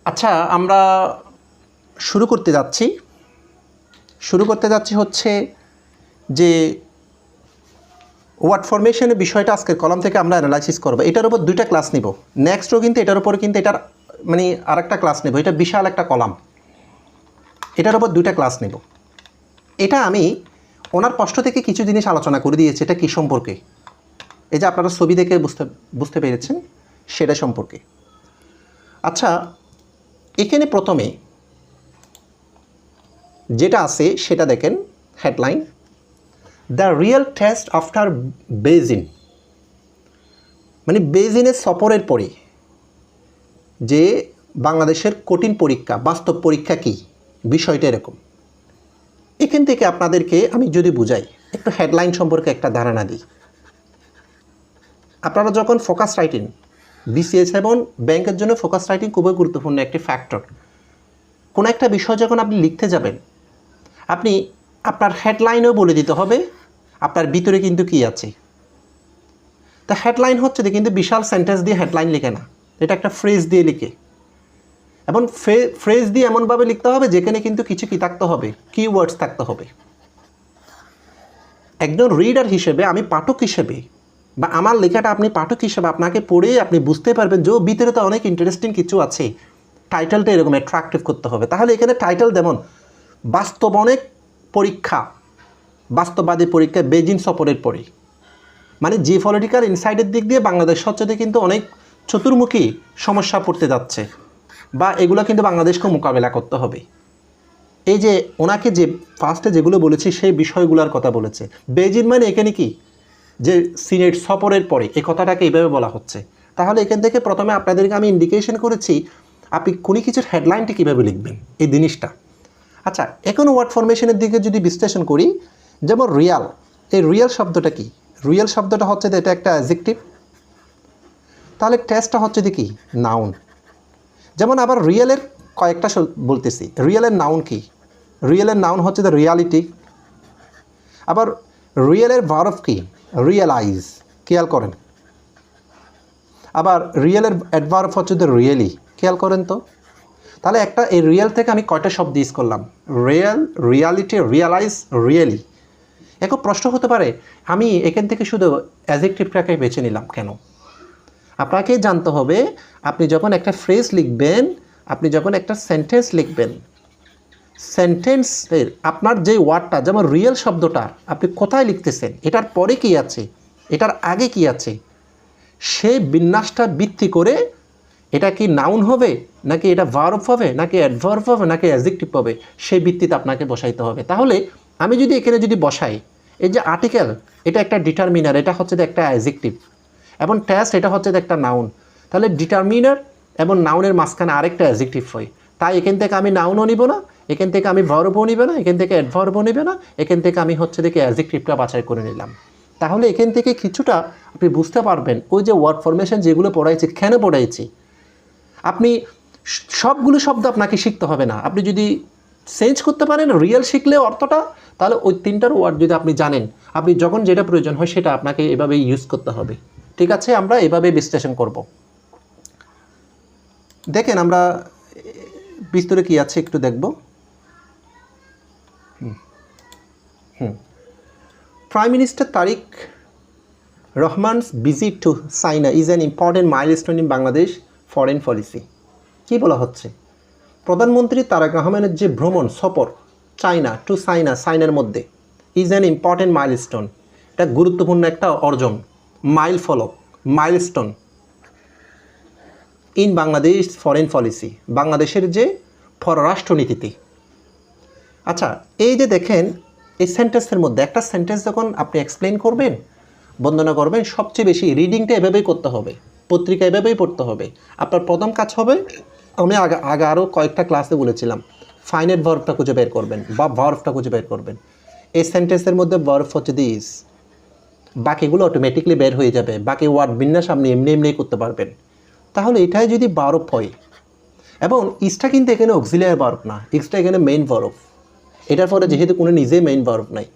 আচ্ছা, আমরা শুরু করতে যাচ্ছি হচ্ছে যে ওয়ার্ড ফরমেশনের বিষয়টা আজকের কলাম থেকে আমরা অ্যানালাইসিস করব। এটার উপর দুইটা ক্লাস নিব, নেক্সটও কিন্তু এটার উপর কিন্তু এটার মানে আরেকটা ক্লাস নেব। এটা বিশাল একটা কলাম, এটার উপর দুইটা ক্লাস নেব। এটা আমি ওনার কষ্ট থেকে কিছু জিনিস আলোচনা করে দিয়েছি। এটা কী সম্পর্কে, এই যে আপনারা ছবি দেখে বুঝতে পেরেছেন সেটা সম্পর্কে। আচ্ছা, এখানে প্রথমে যেটা আছে সেটা দেখেন, headline, the real test after Beijing. মানে বেইজিংয়ের সফরের পরে যে বাংলাদেশের কঠিন পরীক্ষা, বাস্তব পরীক্ষা কী, বিষয়টা এরকম। এখান থেকে আপনাদেরকে আমি যদি বুঝাই, একটু হেডলাইন সম্পর্কে একটা ধারণা দিই। আপনারা যখন ফোকাস রাইটিং, বিসিএস এবং ব্যাংকের জন্য ফোকাস রাইটিং খুবই গুরুত্বপূর্ণ একটি ফ্যাক্টর। কোনো একটা বিষয় যখন আপনি লিখতে যাবেন, আপনি আপনার হেডলাইনও বলে দিতে হবে আপনার ভিতরে কিন্তু কী আছে। তা হেডলাইন হচ্ছে যে কিন্তু বিশাল সেন্টেন্স দিয়ে হেডলাইন লিখে না, এটা একটা ফ্রেজ দিয়ে লিখে, এবং ফ্রেজ দিয়ে এমনভাবে লিখতে হবে যেখানে কিন্তু কিছু কী থাকতে হবে, কিওয়ার্ডস থাকতে হবে। একজন রিডার হিসেবে, আমি পাঠক হিসেবে, বা আমার লেখাটা আপনি পাঠক হিসেবে আপনাকে পড়ে আপনি বুঝতে পারবেন যে ভিতরে তো অনেক ইন্টারেস্টিং কিছু আছে। টাইটেলটা এরকম অ্যাট্রাকটিভ করতে হবে। তাহলে এখানে টাইটেল যেমন বাস্তব অনেক পরীক্ষা, বাস্তববাদী পরীক্ষা বেইজিং সফরের পরে, মানে জিও পলিটিক্যাল ইনসাইডের দিক দিয়ে বাংলাদেশ সচ্চতে কিন্তু অনেক চতুর্মুখী সমস্যা পড়তে যাচ্ছে, বা এগুলো কিন্তু বাংলাদেশকে মোকাবেলা করতে হবে। এই যে ওনাকে যে ফার্স্টে যেগুলো বলেছি সেই বিষয়গুলোর কথা বলেছে। বেইজিং মানে এখানে কি, যে সিনেট সফরের পরে এই কথাটাকে এইভাবে বলা হচ্ছে। তাহলে এখান থেকে প্রথমে আপনাদেরকে আমি ইন্ডিকেশন করেছি আপনি কোনো কিছুর হেডলাইনটি কীভাবে লিখবেন, এই জিনিসটা। আচ্ছা, এখন ওয়ার্ড ফরমেশনের দিকে যদি বিশ্লেষণ করি, যেমন রিয়াল, এই রিয়াল শব্দটা কি? রিয়াল শব্দটা হচ্ছে যে এটা একটা অ্যাডজেক্টিভ। তাহলে টেস্টটা হচ্ছে যে কি, নাউন। যেমন আবার রিয়েলের কয়েকটা বলতেছি, রিয়েলের নাউন কি? রিয়েলের নাউন হচ্ছে দ্য রিয়ালিটি। আবার রিয়েলের ভার্ব কি? রিয়েলাইজ, খেয়াল করেন। আবার রিয়েলের অ্যাডভার্ব হচ্ছে দ্য রিয়েলি, খেয়াল করেন তো। তাহলে একটা এই রিয়েল থেকে আমি কয়টা শব্দ ইউজ করলাম? Real, reality, realise, really. এখন প্রশ্ন হতে পারে আমি এখান থেকে শুধু অ্যাডজেক্টিভটাকে বেছে নিলাম কেন? আপনাকে জানতে হবে, আপনি যখন একটা ফ্রেজ লিখবেন, আপনি যখন একটা সেন্টেন্স লিখবেন, সেন্টেন্সের আপনার যে ওয়ার্ডটা, যেমন রিয়েল শব্দটা আপনি কোথায় লিখতেছেন, এটার পরে কি আছে, এটার আগে কি আছে, সেই বিন্যাসটা ভিত্তি করে এটা কি নাউন হবে, নাকি এটা ভার্ব হবে, নাকি অ্যাডভার্ব হবে, নাকি অ্যাডজেক্টিভ হবে, সেই ভিত্তিতে আপনাকে বসাইতে হবে। তাহলে আমি যদি এখানে যদি বসাই, এই যে আর্টিকেল, এটা একটা ডিটারমিনার, এটা হচ্ছে একটা অ্যাডজেক্টিভ, এবং টেস্ট এটা হচ্ছে একটা নাউন। তাহলে ডিটারমিনার এবং নাউনের মাঝখানে আরেকটা অ্যাডজেক্টিভ হয়। তাই এখান থেকে আমি নাউনও নিব না, এখান থেকে আমি ভার্বও নিব না, এখান থেকে অ্যাডভার্বও নিবে না, এখান থেকে আমি হচ্ছে দেখে অ্যাডজেক্টিভটা বাছাই করে নিলাম। তাহলে এখান থেকে কিছুটা আপনি বুঝতে পারবেন ওই যে ওয়ার্ড ফরমেশন যেগুলো পড়াইছি, কেন পড়াইছি। আপনি সবগুলো শব্দ আপনাকে শিখতে হবে না, আপনি যদি চেঞ্জ করতে পারেন রিয়েল শিখলে অর্থটা, তাহলে ওই তিনটার ওয়ার্ড যদি আপনি জানেন, আপনি যখন যেটা প্রয়োজন হয় সেটা আপনাকে এভাবে ইউজ করতে হবে। ঠিক আছে, আমরা এভাবে বিশ্লেষণ করব। দেখেন আমরা বিস্তরে কি আছে একটু দেখব। Prime minister Tarique Rahman's visit to China is an important milestone in Bangladesh foreign policy. কী বলা হচ্ছে? প্রধানমন্ত্রী তারেক রহমানের যে ভ্রমণ সফর চাইনা টু চাইনা, চাইনার মধ্যে, ইজ অ্যান ইম্পর্টেন্ট মাইলস্টোন, এটা গুরুত্বপূর্ণ একটা অর্জন, মাইল ফলক, milestone in Bangladesh foreign policy, বাংলাদেশের যে পররাষ্ট্রনীতিতে। আচ্ছা, এই যে দেখেন এই সেন্টেন্সের মধ্যে একটা সেন্টেন্স যখন আপনি এক্সপ্লেন করবেন, বর্ণনা করবেন, সবচেয়ে বেশি রিডিংটা এভাবেই করতে হবে, পত্রিকা এভাবেই পড়তে হবে। আপনার প্রথম কাজ হবে, আমি আগে আরও কয়েকটা ক্লাসে বলেছিলাম, ফাইনাইট ভার্বটা খুঁজে বের করবেন বা ভার্বটা খুঁজে বের করবেন। এই সেন্টেন্সের মধ্যে ভার্ব হচ্ছে দিস, বাকিগুলো অটোমেটিকলি বের হয়ে যাবে, বাকি ওয়ার্ড বিন্যাস আপনি এমনি এমনি করতে পারবেন। তাহলে এটাই যদি ভার্ব হয়, এবং ইসটা কিন্তু এখানে অক্সিলিয়ারি ভার্ব না, ইসটা এখানে মেইন ভার্ব, এটার পরে যেহেতু কোনো নিজেই মেইন ভার্ব নাই,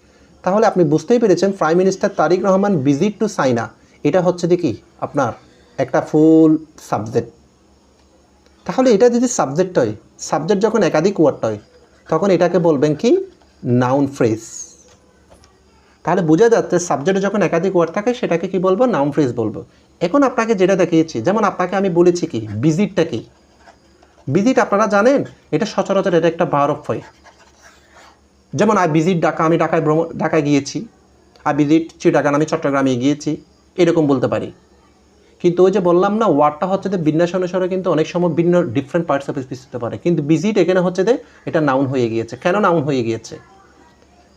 তাহলে আপনি বুঝতেই পেরেছেন prime minister Tariq Rahman visit to চাইনা, এটা হচ্ছে দেখি আপনার একটা ফুল সাবজেক্ট। তাহলে এটা যদি সাবজেক্ট হয়, সাবজেক্ট যখন একাধিক ওয়ার্ড হয় তখন এটাকে বলবেন কি নাউন ফ্রেজ। তাহলে বোঝা যাচ্ছে সাবজেক্টে যখন একাধিক ওয়ার্ড থাকে সেটাকে কি বলবো নাউন ফ্রেজ বলবো। এখন আপনাকে যেটা দেখিয়েছি, যেমন আপনাকে আমি বলেছি কি ভিজিটটা কি, ভিজিট আপনারা জানেন এটা সচরাচর এটা একটা ভার্ব হয়। যেমন আই ভিজিট ঢাকা, আমি ঢাকায় গিয়েছি। আই ভিজিট চিটাগাং, আমি চট্টগ্রামে গিয়েছি, এরকম বলতে পারি। কিন্তু ওই যে বললাম না ওয়ার্ডটা হচ্ছে যে বিন্যাস অনুসারে কিন্তু অনেক সময় ভিন্ন ডিফারেন্ট পার্টস অফ স্পিচ হতে পারে, কিন্তু ভিজিট এখানে হচ্ছে যে এটা নাউন হয়ে গিয়েছে। কেন নাউন হয়ে গিয়েছে?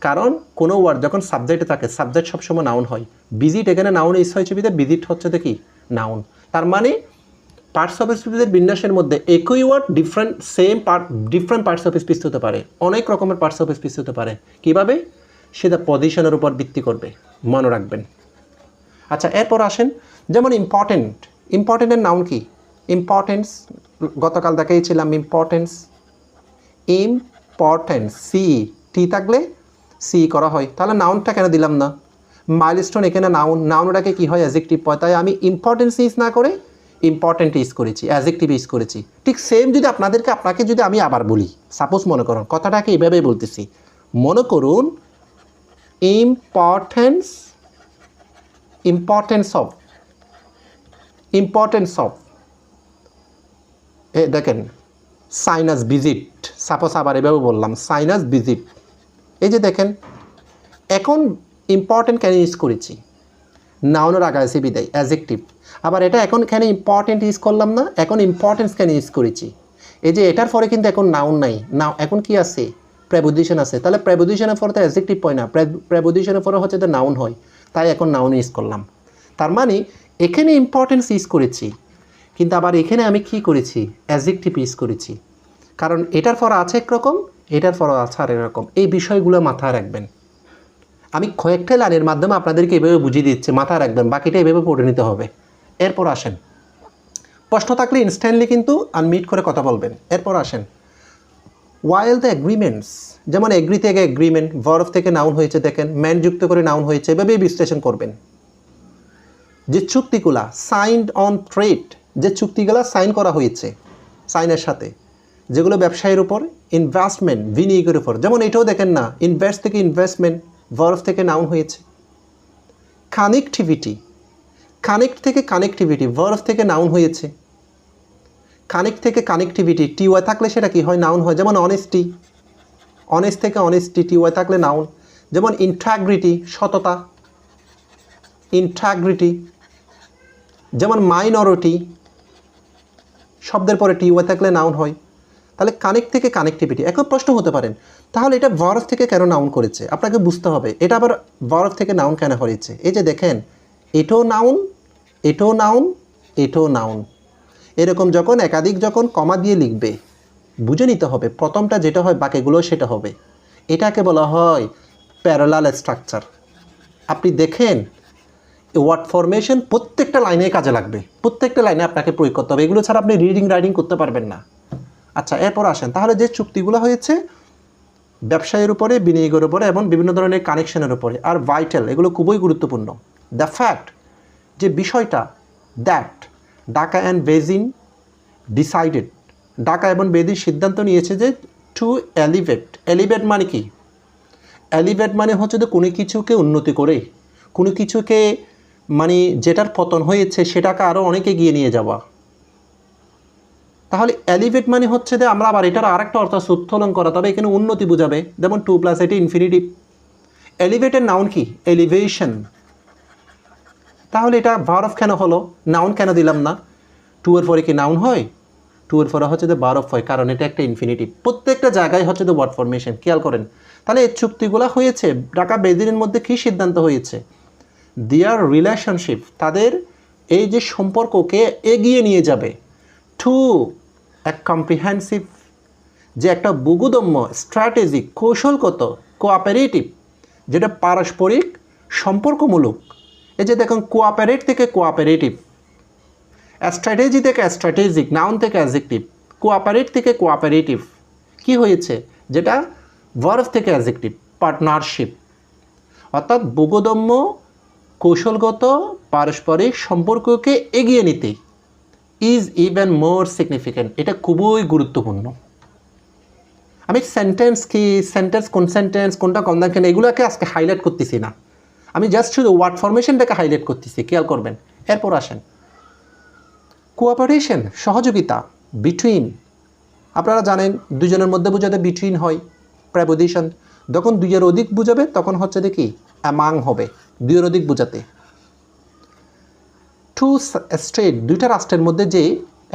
কারণ কোনো ওয়ার্ড যখন সাবজেক্টে থাকে সাবজেক্ট সবসময় নাউন হয়। ভিজিট এখানে নাউন ইস হয়েছে বিধে ভিজিট হচ্ছে যে কি নাউন। তার মানে পার্টস অফ স্পিচের বিন্যাসের মধ্যে একই word different parts of speech হতে পারে, অনেক রকমের পার্টস অফ স্পিচ হতে পারে। কীভাবে? সেটা পজিশনের উপর ভিত্তি করবে, মনে রাখবেন। আচ্ছা, এরপর আসেন যেমন ইম্পর্টেন্টের নাউন কি? ইম্পর্টেন্স গতকাল দেখাইছিলাম। ইম্পর্টেন্স সি টি থাকলে সি করা হয়, তাহলে নাউনটা কেন দিলাম না? মাইলস্টোন এখানে নাউনটাকে কী হয় অ্যাডজেক্টিভ হয়, তাই আমি ইম্পর্টেন্স ইউজ না করে ইম্পর্টেন্ট ইউজ করেছি, অ্যাডজেক্টিভ ইউজ করেছি। ঠিক সেম যদি আপনাকে যদি আমি আবার বলি, সাপোজ মনে করুন কথাটাকে এইভাবেই বলতেছি, মনে করুন ইম্পর্টেন্স অফ দেখেন সাইনাস ভিজিট, সাপোজ আবার এভাবে বললাম সাইনাস ভিজিট। এই যে দেখেন এখন ইম্পর্টেন্ট কেন ইউজ করেছি? নাউনের আগে আছে বিদায় অ্যাডজেক্টিভ। আবার এটা এখন কেন ইম্পর্টেন্ট ইউজ করলাম না? এখন ইম্পর্টেন্স কেন ইউজ করেছি? এই যে এটার পরে কিন্তু এখন নাউন নাই, এখন কি আছে? প্রেপোজিশন আছে। তাহলে প্রেপোজিশনের পরে তো অ্যাডজেক্টিভ হয় না, প্রেপোজিশনের পরে হচ্ছে তো নাউন হয়, তাই এখন নাউন ইউজ করলাম। তার মানে এখানে ইম্পর্টেন্স ইউজ করেছি, কিন্তু আবার এখানে আমি কি করেছি? অ্যাডজেক্টিভ ইউজ করেছি। কারণ এটার পরে আছে একরকম, এটার পরে আছে আর এরকম। এই বিষয়গুলো মাথায় রাখবেন। আমি কয়েকটা লাইনের মাধ্যমে আপনাদেরকে এভাবে বুঝিয়ে দিচ্ছি, মাথায় রাখবেন, বাকিটা এভাবে পড়ে নিতে হবে। এরপর আসেন, প্রশ্ন থাকলে ইনস্ট্যান্টলি কিন্তু আনমিউট করে কথা বলবেন। এরপর আসেন ওয়াইল দ্য এগ্রিমেন্টস, যেমন এগ্রি থেকে এগ্রিমেন্ট, ভার্ব থেকে নাউন হয়েছে, দেখেন ম্যান যুক্ত করে নাউন হয়েছে, এভাবেই বিশ্লেষণ করবেন। যে চুক্তিগুলা সাইনড অন ট্রেড, যে চুক্তিগুলা সাইন করা হয়েছে সাইনের সাথে, যেগুলো ব্যবসায়ের উপর, ইনভেস্টমেন্ট বিনিয়োগের উপর, যেমন এটাও দেখেন না ইনভেস্ট থেকে ইনভেস্টমেন্ট, ভার্ব থেকে নাউন হয়েছে। কানেক্ট থেকে কানেক্টিভিটি, ভার্ব থেকে নাউন হয়েছে। কানেক্ট থেকে কানেক্টিভিটি, টিওয়াই থাকলে সেটা কি হয়? নাউন হয়। যেমন অনেস্ট থেকে অনেস্টি, টিওয়াই থাকলে নাউন। যেমন ইন্টাগ্রিটি, সততা, যেমন মাইনরিটি, শব্দের পরে টিওয়াই থাকলে নাউন হয়। তাহলে কানেক্ট থেকে কানেক্টিভিটি। এখন প্রশ্ন হতে পারেন তাহলে এটা ভার্ব থেকে কেন নাউন করেছে? আপনাকে বুঝতে হবে এটা আবার ভার্ব থেকে নাউন কেন হয়েছে। এই যে দেখেন এটাও নাউন, এরকম যখন একাধিক যখন কমা দিয়ে লিখবে বুঝে নিতে হবে প্রথমটা যেটা হয় বাকিগুলো সেটা হবে। এটাকে বলা হয় প্যারালাল স্ট্রাকচার। আপনি দেখেন ওয়ার্ড ফরমেশন প্রত্যেকটা লাইনে কাজে লাগবে, প্রত্যেকটা লাইনে আপনাকে প্রয়োগ করতে হবে, এগুলো ছাড়া আপনি রিডিং রাইটিং করতে পারবেন না। আচ্ছা, এরপর আসেন তাহলে যে চুক্তিগুলো হয়েছে ব্যবসায়ের উপরে, বিনিয়োগের উপরে এবং বিভিন্ন ধরনের কানেকশনের উপরে, আর ভাইটাল, এগুলো খুবই গুরুত্বপূর্ণ। দ্য ফ্যাক্ট, যে বিষয়টা, that Dhaka and Beijing decided, Dhaka এবং বেজিং সিদ্ধান্ত নিয়েছে যে টু এলিভেট মানে কি? এলিভেট মানে হচ্ছে যে কোনো কিছুকে উন্নতি করে, কোনো কিছুকে মানে যেটার পতন হয়েছে সেটাকে আরও অনেক এগিয়ে নিয়ে যাওয়া। তাহলে এলিভেট মানে হচ্ছে যে আমরা আবার এটার আরেকটা অর্থ উত্তোলন করা, তবে এখানে উন্নতি বোঝাবে। যেমন 2+ এটি ইনফিনিটিভ। এলিভেটের নাউন কি? এলিভেশন। তাহলে এটা ভার্ব কেন হলো? নাউন কেন দিলাম না? 2 এর পরে কি নাউন হয়? 2 এর পরে হচ্ছে যে ভার্ব হয়, কারণ এটা একটা ইনফিনিটিভ। প্রত্যেকটা জায়গায় হচ্ছে যে ওয়ার্ড ফরমেশন, খেয়াল করেন। তাহলে এই চুক্তিগুলো হয়েছে ঢাকা বেজিংয়ের মধ্যে কী সিদ্ধান্ত হয়েছে? দেয়ার রিলেশনশিপ, তাদের এই যে সম্পর্ককে এগিয়ে নিয়ে যাবে, টু এ কম্প্রিহেন্সিভ, যে একটা বহুদম্য, স্ট্র্যাটেজিক, কৌশলগত, কোঅপারেটিভ, যেটা পারস্পরিক সম্পর্কমূলক। এই যে দেখুন কোঅপারেট থেকে কোঅপারেটিভ, স্ট্র্যাটেজি থেকে স্ট্র্যাটেজিক, নাউন থেকে অ্যাডজেক্টিভ, কোঅপারেট থেকে কোঅপারেটিভ কি হয়েছে? যেটা ভার্ব থেকে অ্যাডজেক্টিভ, পার্টনারশিপ। অর্থাৎ বহুদম্য, কৌশলগত, পারস্পরিক সম্পর্ককে এগিয়ে নিতে, ইজ ইভেন মোর সিগনিফিক্যান্ট, এটা খুবই গুরুত্বপূর্ণ। আমি সেন্টেন্স কি, সেন্টেন্স কোন সেন্টেন্স কোনটা কম দেখেন এগুলোকে আজকে হাইলাইট করতেছি না, আমি জাস্ট শুধু ওয়ার্ড ফরমেশনটাকে হাইলাইট করতেছি, খেয়াল করবেন। এরপর আসেন কোঅপারেশন, সহযোগিতা, বিটুইন। আপনারা জানেন দুজনের মধ্যে বোঝাতে বিটুইন হয় প্রেপোজিশন, যখন দুইয়ের অধিক বোঝাবে তখন হচ্ছে দেখি অ্যামাং হবে, দুইয়ের অধিক বোঝাতে। টু স্টেট, দুইটা রাষ্ট্রের মধ্যে যে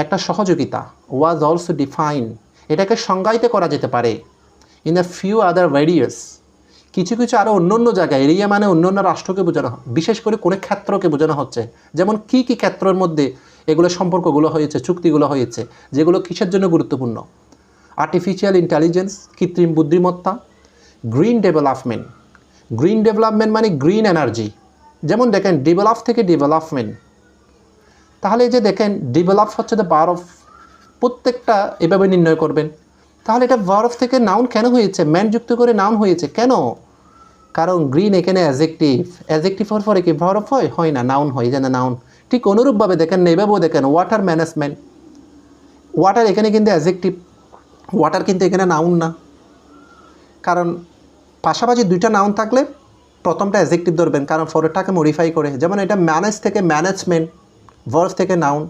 একটা সহযোগিতা, ওয়াজ অলসো ডিফাইন, এটাকে সংজ্ঞায়িত করা যেতে পারে। In a few other various, কিছু কিছু আরও অন্য অন্য জায়গায়, এরিয়া মানে অন্য অন্য রাষ্ট্রকে বোঝানো, বিশেষ করে কোনো ক্ষেত্রকে বোঝানো হচ্ছে। যেমন কী কী ক্ষেত্রের মধ্যে এগুলো সম্পর্কগুলো হয়েছে, চুক্তিগুলো হয়েছে, যেগুলো কিসের জন্য গুরুত্বপূর্ণ। আর্টিফিশিয়াল ইন্টেলিজেন্স, কৃত্রিম বুদ্ধিমত্তা। গ্রিন ডেভেলপমেন্ট, গ্রিন ডেভেলপমেন্ট মানে গ্রিন এনার্জি। যেমন দেখেন ডেভেলপ থেকে ডেভেলপমেন্ট, তাহলে এই যে দেখেন ডেভেলপ হচ্ছে দ্য বার অফ, প্রত্যেকটা এভাবে নির্ণয় করবেন। তাহলে এটা ভার্ব থেকে নাউন কেন হয়েছে, ম্যান যুক্ত করে নাউন হয়েছে কেন? কারণ গ্রিন এখানে অ্যাজেক্টিভ, অ্যাজেক্টিভ হওয়ার পরে কি ভার্ব হয় না, নাউন হয়, যেন নাউন। ঠিক অনুরূপভাবে দেখেন এভাবেও দেখেন ওয়াটার ম্যানেজমেন্ট, ওয়াটার এখানে কিন্তু অ্যাজেক্টিভ, ওয়াটার কিন্তু এখানে নাউন না। কারণ পাশাপাশি দুইটা নাউন থাকলে প্রথমটা অ্যাজেক্টিভ ধরবেন, কারণ পরেরটাকে মডিফাই করে। যেমন এটা ম্যানেজ থেকে ম্যানেজমেন্ট, ভার্ব থেকে নাউন।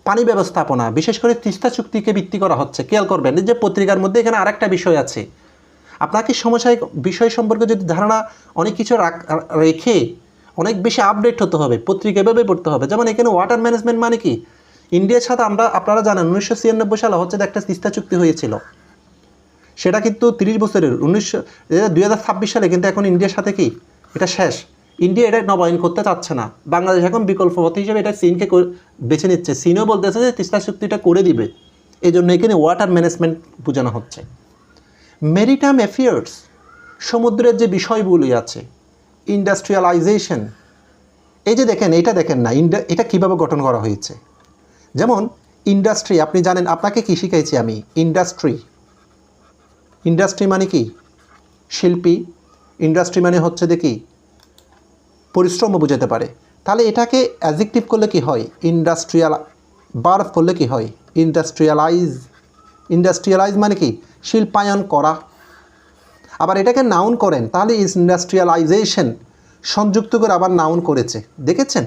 পানি ব্যবস্থাপনা, বিশেষ করে তিস্তা চুক্তিকে ভিত্তি করা হচ্ছে, খেয়াল করবেন যে পত্রিকার মধ্যে এখানে আরেকটা বিষয় আছে। আপনাকে সমসাময়িক বিষয় সম্পর্কে যদি ধারণা অনেক কিছু রেখে অনেক বেশি আপডেট হতে হবে, পত্রিকা এভাবে পড়তে হবে। যেমন এখানে ওয়াটার ম্যানেজমেন্ট মানে কি, ইন্ডিয়ার সাথে আপনারা জানেন 1996 সালে হচ্ছে একটা তিস্তা চুক্তি হয়েছিল, সেটা কিন্তু 30 বছরের 2026 সালে, কিন্তু এখন ইন্ডিয়ার সাথে কি এটা শেষ। ইন্ডিয়া এটা নবায়ন করতে চাচ্ছে না, বাংলাদেশ এখন বিকল্প পথ হিসেবে এটা চীনকে বেছে নিচ্ছে। চীনও বলতেছে যে তিস্তা চুক্তিটা করে দিবে, এই জন্য এখানে ওয়াটার ম্যানেজমেন্ট বোঝানো হচ্ছে। মেরিটাইম অ্যাফেয়ার্স, সমুদ্রের যে বিষয়গুলি আছে। ইন্ডাস্ট্রিয়ালাইজেশন, এই যে দেখেন এটা দেখেন না, এটা কীভাবে গঠন করা হয়েছে। যেমন ইন্ডাস্ট্রি, আপনি জানেন, আপনাকে কী শিখাইছি আমি, ইন্ডাস্ট্রি। ইন্ডাস্ট্রি মানে কি শিল্পী, ইন্ডাস্ট্রি মানে হচ্ছে দেখি পরিশ্রম বোঝাতে পারে। তাহলে এটাকে অ্যাডজেক্টিভ করলে কি হয়, ইন্ডাস্ট্রিয়াল, ভার্ব করলে কি হয় ইন্ডাস্ট্রিয়ালাইজ। ইন্ডাস্ট্রিয়ালাইজ মানে কি শিল্পায়ন করা। আবার এটাকে নাউন করেন তাহলে ইন্ডাস্ট্রিয়ালাইজেশন, সংযুক্ত করে আবার নাউন করেছে, দেখেছেন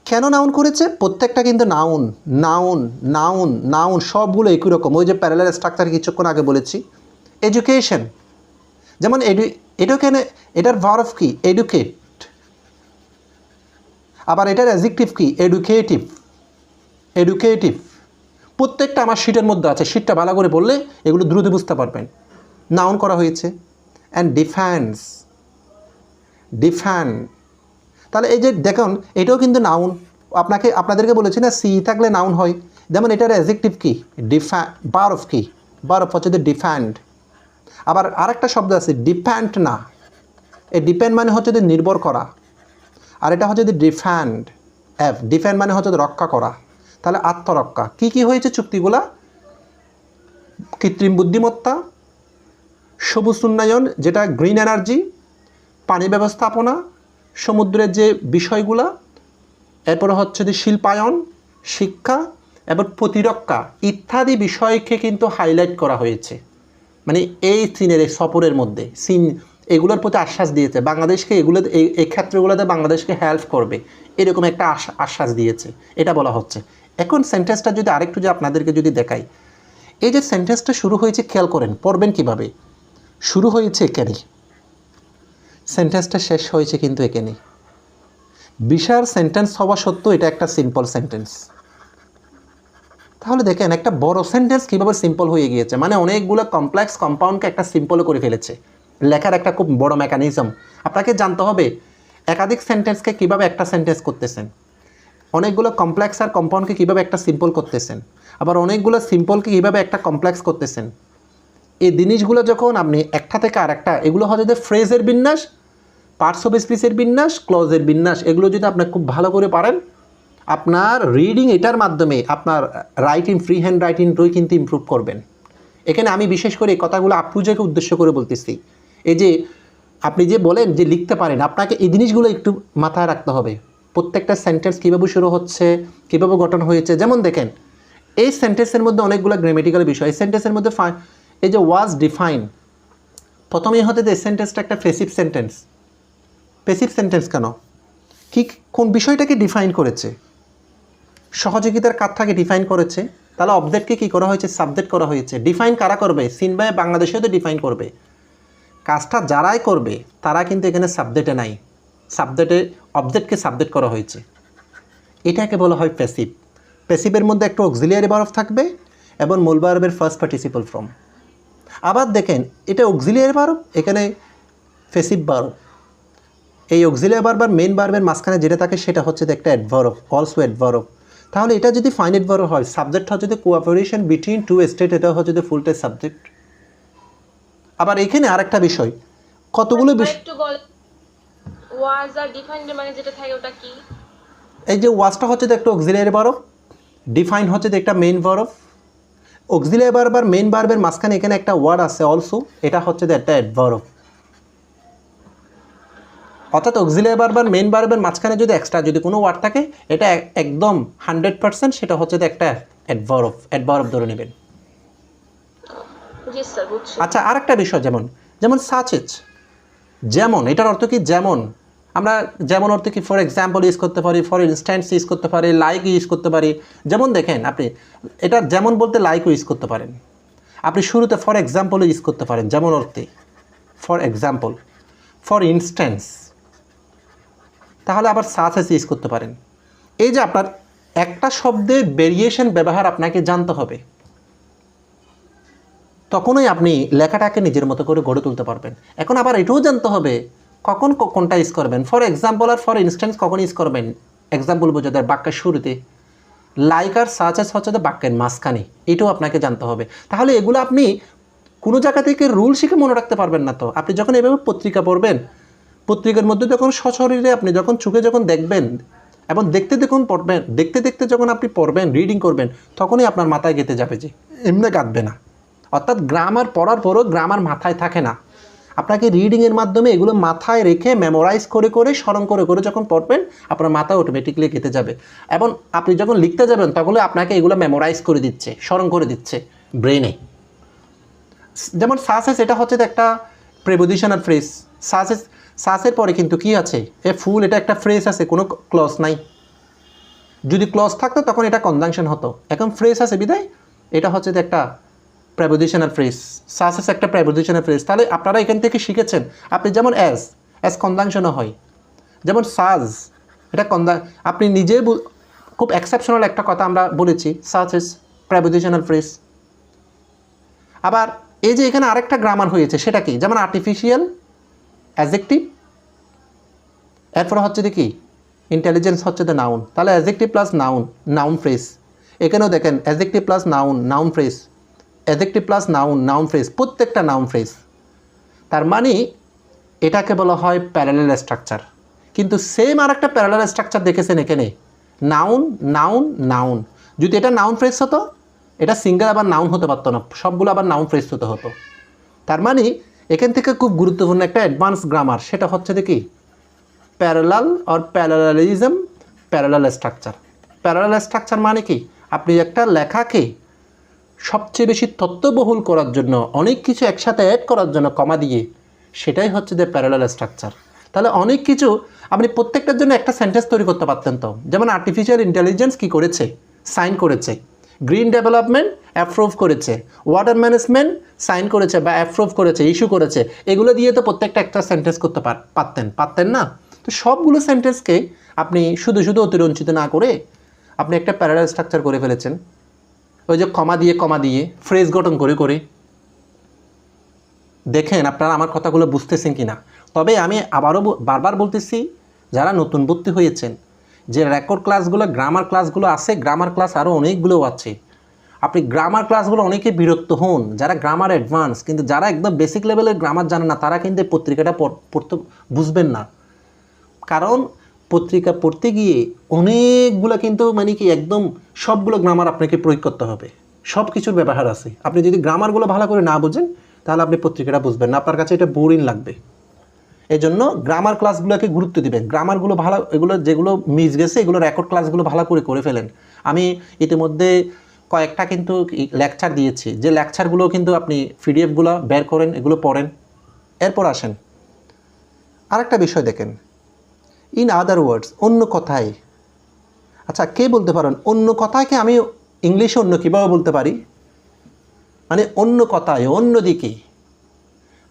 কেন নাউন করেছে? প্রত্যেকটা কিন্তু নাউন নাউন নাউন নাউন, সবগুলো একই রকম। ওই যে প্যারালাল স্ট্রাকচার কিছুক্ষণ আগে বলেছি। এডুকেশন, যেমন এডুকেশনে এটার ভার্ব কি এডুকেট, আবার এটার অ্যাডজেক্টিভ কি এডুকেটিভ। এডুকেটিভ প্রত্যেকটা আমার শিটের মধ্যে আছে, শিটটা ভালো করে বললে এগুলো দ্রুত বুঝতে পারবেন। নাউন করা হয়েছে। অ্যান্ড ডিফেন্স, ডিফেন্ড, তাহলে এই যে দেখুন এটাও কিন্তু নাউন। আপনাদেরকে বলেছি না সি থাকলে নাউন হয়। যেমন এটার অ্যাডজেক্টিভ কি ভার্ব কি, ভার্ব হচ্ছে যে ডিফেন্ড। আবার আরেকটা শব্দ আছে ডিপেন্ড না, এই ডিপেন্ড মানে হচ্ছে যে নির্ভর করা, আর এটা হচ্ছে যে ডিফেন্ড, ডিফেন্ড মানে হচ্ছে রক্ষা করা। তাহলে আত্মরক্ষা। কি কি হয়েছে চুক্তিগুলা, কৃত্রিম বুদ্ধিমত্তা, সবুজ উন্নয়ন যেটা গ্রিন এনার্জি, পানি ব্যবস্থাপনা, সমুদ্রের যে বিষয়গুলা, এরপরে হচ্ছে যে শিল্পায়ন, শিক্ষা এবং প্রতিরক্ষা ইত্যাদি বিষয়কে কিন্তু হাইলাইট করা হয়েছে। মানে এই চীনের এই সফরের মধ্যে চীন এগুলোর প্রতি আশ্বাস দিয়েছে বাংলাদেশকে, এগুলো এই ক্ষেত্রগুলোতে বাংলাদেশকে হেল্প করবে, এরকম একটা আশ্বাস দিয়েছে, এটা বলা হচ্ছে। এখন সেন্টেন্সটা যদি আরেকটু যে আপনাদেরকে যদি দেখাই, এই যে সেন্টেন্সটা শুরু হয়েছে খেয়াল করেন, পড়বেন কিভাবে। শুরু হয়েছে এখানে, সেন্টেন্সটা শেষ হয়েছে কিন্তু এখানে। বিশাল সেন্টেন্স হওয়া সত্ত্বেও এটা একটা সিম্পল সেন্টেন্স। তাহলে দেখেন একটা বড় সেন্টেন্স কীভাবে সিম্পল হয়ে গিয়েছে, মানে অনেকগুলো কমপ্লেক্স কম্পাউন্ডকে একটা সিম্পল করে ফেলেছে। লেখার একটা খুব বড় মেকানিজম আপনাকে জানতে হবে, একাধিক সেন্টেন্সকে কীভাবে একটা সেন্টেন্স করতেছেন, অনেকগুলো কমপ্লেক্স আর কম্পাউন্ডকে কীভাবে একটা সিম্পল করতেছেন, আবার অনেকগুলো সিম্পলকে কীভাবে একটা কমপ্লেক্স করতেছেন। এই জিনিসগুলো যখন আপনি একটা থেকে আর একটা, এগুলো হচ্ছে যে ফ্রেজের বিন্যাস, পার্টস অফ স্পিচের বিন্যাস, ক্লজের বিন্যাস, এগুলো যদি আপনি খুব ভালো করে পারেন, আপনার রিডিং এটার মাধ্যমে আপনার রাইটিং, ফ্রি হ্যান্ড রাইটিংটাই কিন্তু ইমপ্রুভ করবেন। এখানে আমি বিশেষ করে এই কথাগুলো আপুজাকে উদ্দেশ্য করে বলতেছি। এই যে আপনি যে বলেন যে লিখতে পারেন, আপনাকে এই জিনিসগুলো একটু মাথায় রাখতে হবে। প্রত্যেকটা সেন্টেন্স কীভাবে শুরু হচ্ছে, কীভাবে গঠন হয়েছে। যেমন দেখেন এই সেন্টেন্সের মধ্যে অনেকগুলো গ্রামেটিক্যাল বিষয়। এই সেন্টেন্সের মধ্যে এই যে ওয়াজ ডিফাইন, প্রথমেই হতে যে সেন্টেন্সটা একটা প্যাসিভ সেন্টেন্স। প্যাসিভ সেন্টেন্স কেন? কি কোন বিষয়টাকে ডিফাইন করেছে? সহযোগিতার কাজটাকে ডিফাইন করেছে। তাহলে অবজেক্টকে কী করা হয়েছে? সাবজেক্ট করা হয়েছে। ডিফাইন কারা করবে? সিন বাই বাংলাদেশেও তো ডিফাইন করবে। কাজটা যারাই করবে তারা কিন্তু এখানে সাবজেক্টে নাই, সাবজেক্টে অবজেক্টকে সাবজেক্ট করা হয়েছে। এটাকে বলা হয় প্যাসিভ। প্যাসিভের মধ্যে একটা অক্সিলিয়ারি ভার্ব থাকবে এবং মূল ভার্বের ফার্স্ট পার্টিসিপল ফর্ম। আবার দেখেন এটা অক্সিলিয়ারি ভার্ব, এখানে প্যাসিভ ভার্ব। এই অক্সিলিয়ারি ভার্ব আর মেইন ভার্বের মাঝখানে যেটা থাকে সেটা হচ্ছে একটা অ্যাডভার্ব, অলসো অ্যাডভার্ব। তাহলে এটা যদি ফাইনাইট ভার্ব হয়, সাবজেক্ট হচ্ছে যে কোঅপারেশন বিটুইন টু স্টেট, এটা হচ্ছে যে ফুল টাইম সাবজেক্ট। আবার এখানে আরেকটা বিষয়, কতগুলো বিষয় ওয়াজ আর ডিফাইন মানে যেটা থাকে ওটা কি? এই যে ওয়াজটা হচ্ছে একটা অক্সিলিয়ারি ভার্ব, ডিফাইন হচ্ছে একটা মেইন ভার্ব। অক্সিলিয়ারি ভার্ব আর মেইন ভার্বের মাঝখানে এখানে একটা ওয়ার্ড আছে অলসো, এটা হচ্ছে একটা অ্যাডভার্ব। অর্থাৎ অক্সিলিয়ারি ভার্ব আর মেইন ভার্বের মাঝখানে যদি এক্সট্রা যদি কোনো ওয়ার্ড থাকে এটা একদম 100% সেটা হচ্ছে একটা অ্যাডভার্ব। অ্যাডভার্ব ধরে নেবেন। জি স্যার, বুঝছি। আচ্ছা আরেকটা বিষয়, যেমন সাচেজ, যেমন এটার অর্থ কি? যেমন আমরা যেমন অর্থ কি ফর এক্সাম্পল ইউজ করতে পারি, ফর ইনস্ট্যান্স ইউজ করতে পারি, লাইক ইউজ করতে পারি। যেমন দেখেন আপনি এটা যেমন বলতে লাইকও ইউজ করতে পারেন, আপনি শুরুতে ফর এক্সাম্পল ইউজ করতে পারেন যেমন অর্থে, ফর এক্সাম্পল, ফর ইনস্ট্যান্স, তাহলে আবার সাচেজ ইউজ করতে পারেন। এই যে আপনার একটা শব্দের ভেরিয়েশন ব্যবহার আপনাকে জানতে হবে, তখনই আপনি লেখাটাকে নিজের মতো করে গড়ে তুলতে পারবেন। এখন আবার এটাও জানতে হবে কখন কোনটা ইউজ করবেন। ফর এক্সাম্পল আর ফর ইনস্ট্যান্স কখন ইউজ করবেন? এক্সাম্পল বোঝাতে বাক্যের শুরুতে, লাইক আর সাচেজ হচ্ছে বাক্যের মাঝখানে, এটাও আপনাকে জানতে হবে। তাহলে এগুলো আপনি কোনো জায়গা থেকে রুল শিখে মনে রাখতে পারবেন না। তো আপনি যখন এভাবে পত্রিকা পড়বেন, পত্রিকার মধ্যে যখন সশরীরে আপনি যখন চোখে যখন দেখবেন এবং দেখতে দেখতে যখন আপনি পড়বেন, রিডিং করবেন, তখনই আপনার মাথায় গেঁথে যাবে, যে এমনি কাঁদবে না। অর্থাৎ গ্রামার পড়ার পরও গ্রামার মাথায় থাকে না, আপনাকে রিডিংয়ের মাধ্যমে এগুলো মাথায় রেখে মেমোরাইজ করে করে স্মরণ করে করে যখন পড়বেন আপনার মাথা অটোমেটিকলি গেঁথে যাবে। এবং আপনি যখন লিখতে যাবেন তখন আপনাকে এগুলো মেমোরাইজ করে দিচ্ছে, স্মরণ করে দিচ্ছে ব্রেনে। যেমন সাসেস, এটা হচ্ছে একটা প্রেপোজিশনাল ফ্রেজ। সাসের পরে কিন্তু কি আছে? এ ফুল, এটা একটা ফ্রেজ আছে, কোনো ক্লজ নাই। যদি ক্লজ থাকতো তখন এটা কনজাংশন হতো, এখন ফ্রেজ আছে বিদায় এটা হচ্ছে একটা প্রেপোজিশনাল ফ্রেজ। সাসেস একটা প্রেপোজিশনাল ফ্রেজ। তাহলে আপনারা এখান থেকে শিখেছেন আপনি যেমন অ্যাজ কনজাংশনও হয়, যেমন সাজ এটা আপনি নিজে খুব এক্সেপশনাল একটা কথা আমরা বলেছি, সাসেস প্রেপোজিশনাল ফ্রেজ। আবার এই যে এখানে আরেকটা গ্রামার হয়েছে সেটা কি? যেমন আর্টিফিশিয়াল অ্যাডজেক্টিভ, এরপর হচ্ছে কি ইন্টেলিজেন্স হচ্ছে নাউন। তাহলে adjective plus noun, noun phrase. এখানেও দেখেন adjective plus noun, noun phrase, adjective plus noun, noun phrase, প্রত্যেকটা নাউন ফ্রেজ। তার মানে এটাকে বলা হয় প্যারালাল স্ট্রাকচার। কিন্তু সেম আর একটা প্যারালাল স্ট্রাকচার দেখেছেন এখানে, নাউন নাউন নাউন। যদি এটা নাউন ফ্রেজ হতো এটা সিঙ্গেল আবার নাউন হতে পারতো না, সবগুলো আবার নাউন ফ্রেজ হতে হতো। তার মানে এখান থেকে খুব গুরুত্বপূর্ণ একটা অ্যাডভান্স গ্রামার, সেটা হচ্ছে কি parallel or parallelism, parallel structure. Parallel structure মানে কি? আপনি একটা লেখাকে সবচেয়ে বেশি তথ্যবহুল করার জন্য, অনেক কিছু একসাথে অ্যাড করার জন্য কমা দিয়ে, সেটাই হচ্ছে যে প্যারালাল স্ট্রাকচার। তাহলে অনেক কিছু আপনি প্রত্যেকটার জন্য একটা সেন্টেন্স তৈরি করতে পারতেন। তো যেমন আর্টিফিশিয়াল ইন্টেলিজেন্স কী করেছে? সাইন করেছে। গ্রিন ডেভেলপমেন্ট অ্যাপ্রুভ করেছে। ওয়াটার ম্যানেজমেন্ট সাইন করেছে বা অ্যাপ্রুভ করেছে, ইস্যু করেছে। এগুলো দিয়ে তো প্রত্যেকটা একটা সেন্টেন্স করতে পারতেন না। তো সবগুলো সেন্টেন্সকে আপনি শুধু শুধু অতিরঞ্চিত না করে আপনি একটা প্যারালাল স্ট্রাকচার করে ফেলেছেন, ওই যে কমা দিয়ে ফ্রেজ গঠন করে করে। দেখেন আপনারা আমার কথাগুলো বুঝতেছেন কি না। তবে আমি আবারও বারবার বলতেছি, যারা নতুন ভর্তি হয়েছেন, যে রেকর্ড ক্লাসগুলো, গ্রামার ক্লাসগুলো আছে, গ্রামার ক্লাস আরও অনেকগুলো আছে। আপনি গ্রামার ক্লাসগুলো অনেকে বিরক্ত হন যারা গ্রামার অ্যাডভান্স, কিন্তু যারা একদম বেসিক লেভেলের গ্রামার জানে না তারা কিন্তু পত্রিকাটা পড়তে বুঝবেন না। কারণ পত্রিকা পড়তে গিয়ে অনেকগুলো কিন্তু মানে কি একদম সবগুলো গ্রামার আপনাকে প্রয়োগ করতে হবে, সব কিছুর ব্যবহার আছে। আপনি যদি গ্রামারগুলো ভালো করে না বোঝেন তাহলে আপনি পত্রিকাটা বুঝবেন না, আপনার কাছে এটা বোরিং লাগবে। এই জন্য গ্রামার ক্লাসগুলোকে গুরুত্ব দিবেন, গ্রামারগুলো ভালো, এগুলো যেগুলো মিস গেছে এগুলো রেকর্ড ক্লাসগুলো ভালো করে ফেলেন। আমি ইতিমধ্যে কয়েকটা কিন্তু লেকচার দিয়েছি, যে লেকচারগুলো কিন্তু আপনি পিডিএফগুলো বের করেন, এগুলো পড়েন। এরপর আসেন আরেকটা বিষয় দেখেন, ইন আদার ওয়ার্ডস, অন্য কথায়। আচ্ছা, কে বলতে পারেন অন্য কথাকে আমি ইংলিশে অন্য কীভাবে বলতে পারি? মানে অন্য কথায়, অন্য দিকে।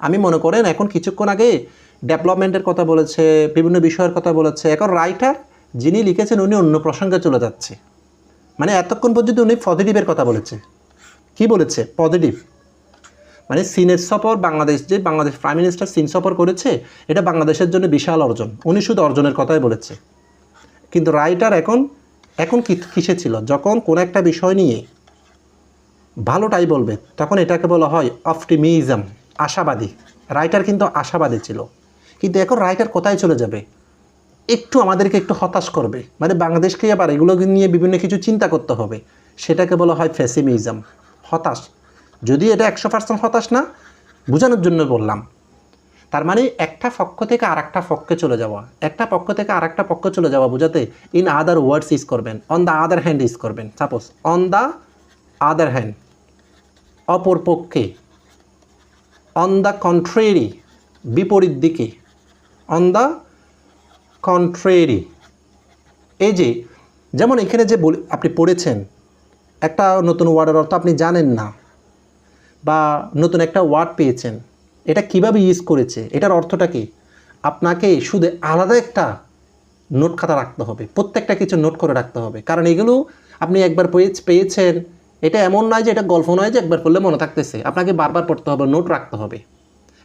আমি মনে করেন এখন কিছুক্ষণ আগে ডেভেলপমেন্টের কথা বলেছে, বিভিন্ন বিষয়ের কথা বলেছে, এখন রাইটার যিনি লিখেছেন উনি অন্য প্রসঙ্গে চলে যাচ্ছে। মানে এতক্ষণ পর্যন্ত উনি পজিটিভের কথা বলেছে। কি বলেছে? পজিটিভ। মানে চীনের সফর, বাংলাদেশ, যে বাংলাদেশ প্রাইম মিনিস্টার চীন সফর করেছে, এটা বাংলাদেশের জন্য বিশাল অর্জন, উনি শুধু অর্জনের কথাই বলেছে। কিন্তু রাইটার এখন কিসে ছিল? যখন কোনো একটা বিষয় নিয়ে ভালোটাই বলবে তখন এটাকে বলা হয় অপটিমিজম, আশাবাদী। রাইটার কিন্তু আশাবাদী ছিল, কিন্তু এখন রাইটার কোথায় চলে যাবে? একটু আমাদেরকে একটু হতাশ করবে, মানে বাংলাদেশকে আবার এগুলো নিয়ে বিভিন্ন কিছু চিন্তা করতে হবে, সেটাকে বলা হয় পেসিমিজম, হতাশ। যদি এটা 100% হতাশ না, বোঝানোর জন্য বললাম। তার মানে একটা পক্ষ থেকে আর একটা পক্ষে চলে যাওয়া, একটা পক্ষ থেকে আর একটা পক্ষে চলে যাওয়া বোঝাতে ইন আদার ওয়ার্ডস ইউজ করবেন, on the other hand use করবেন। Suppose on the other hand, অপর পক্ষে। অন দ্য কন্ট্রেরি, বিপরীত দিকে। On the contrary. এই যে যেমন এখানে যে আপনি পড়েছেন একটা নতুন ওয়ার্ডের অর্থ আপনি জানেন না, বা নতুন একটা ওয়ার্ড পেয়েছেন, এটা কিভাবে ইউজ করেছে, এটার অর্থটা কি, আপনাকে শুধু আলাদা একটা নোট খাতা রাখতে হবে, প্রত্যেকটা কিছু নোট করে রাখতে হবে। কারণ এগুলো আপনি একবার পেয়েছেন, এটা এমন নয় যে এটা গল্প নয় যে একবার পড়লে মনে থাকতেছে, আপনাকে বারবার পড়তে হবে, নোট রাখতে হবে।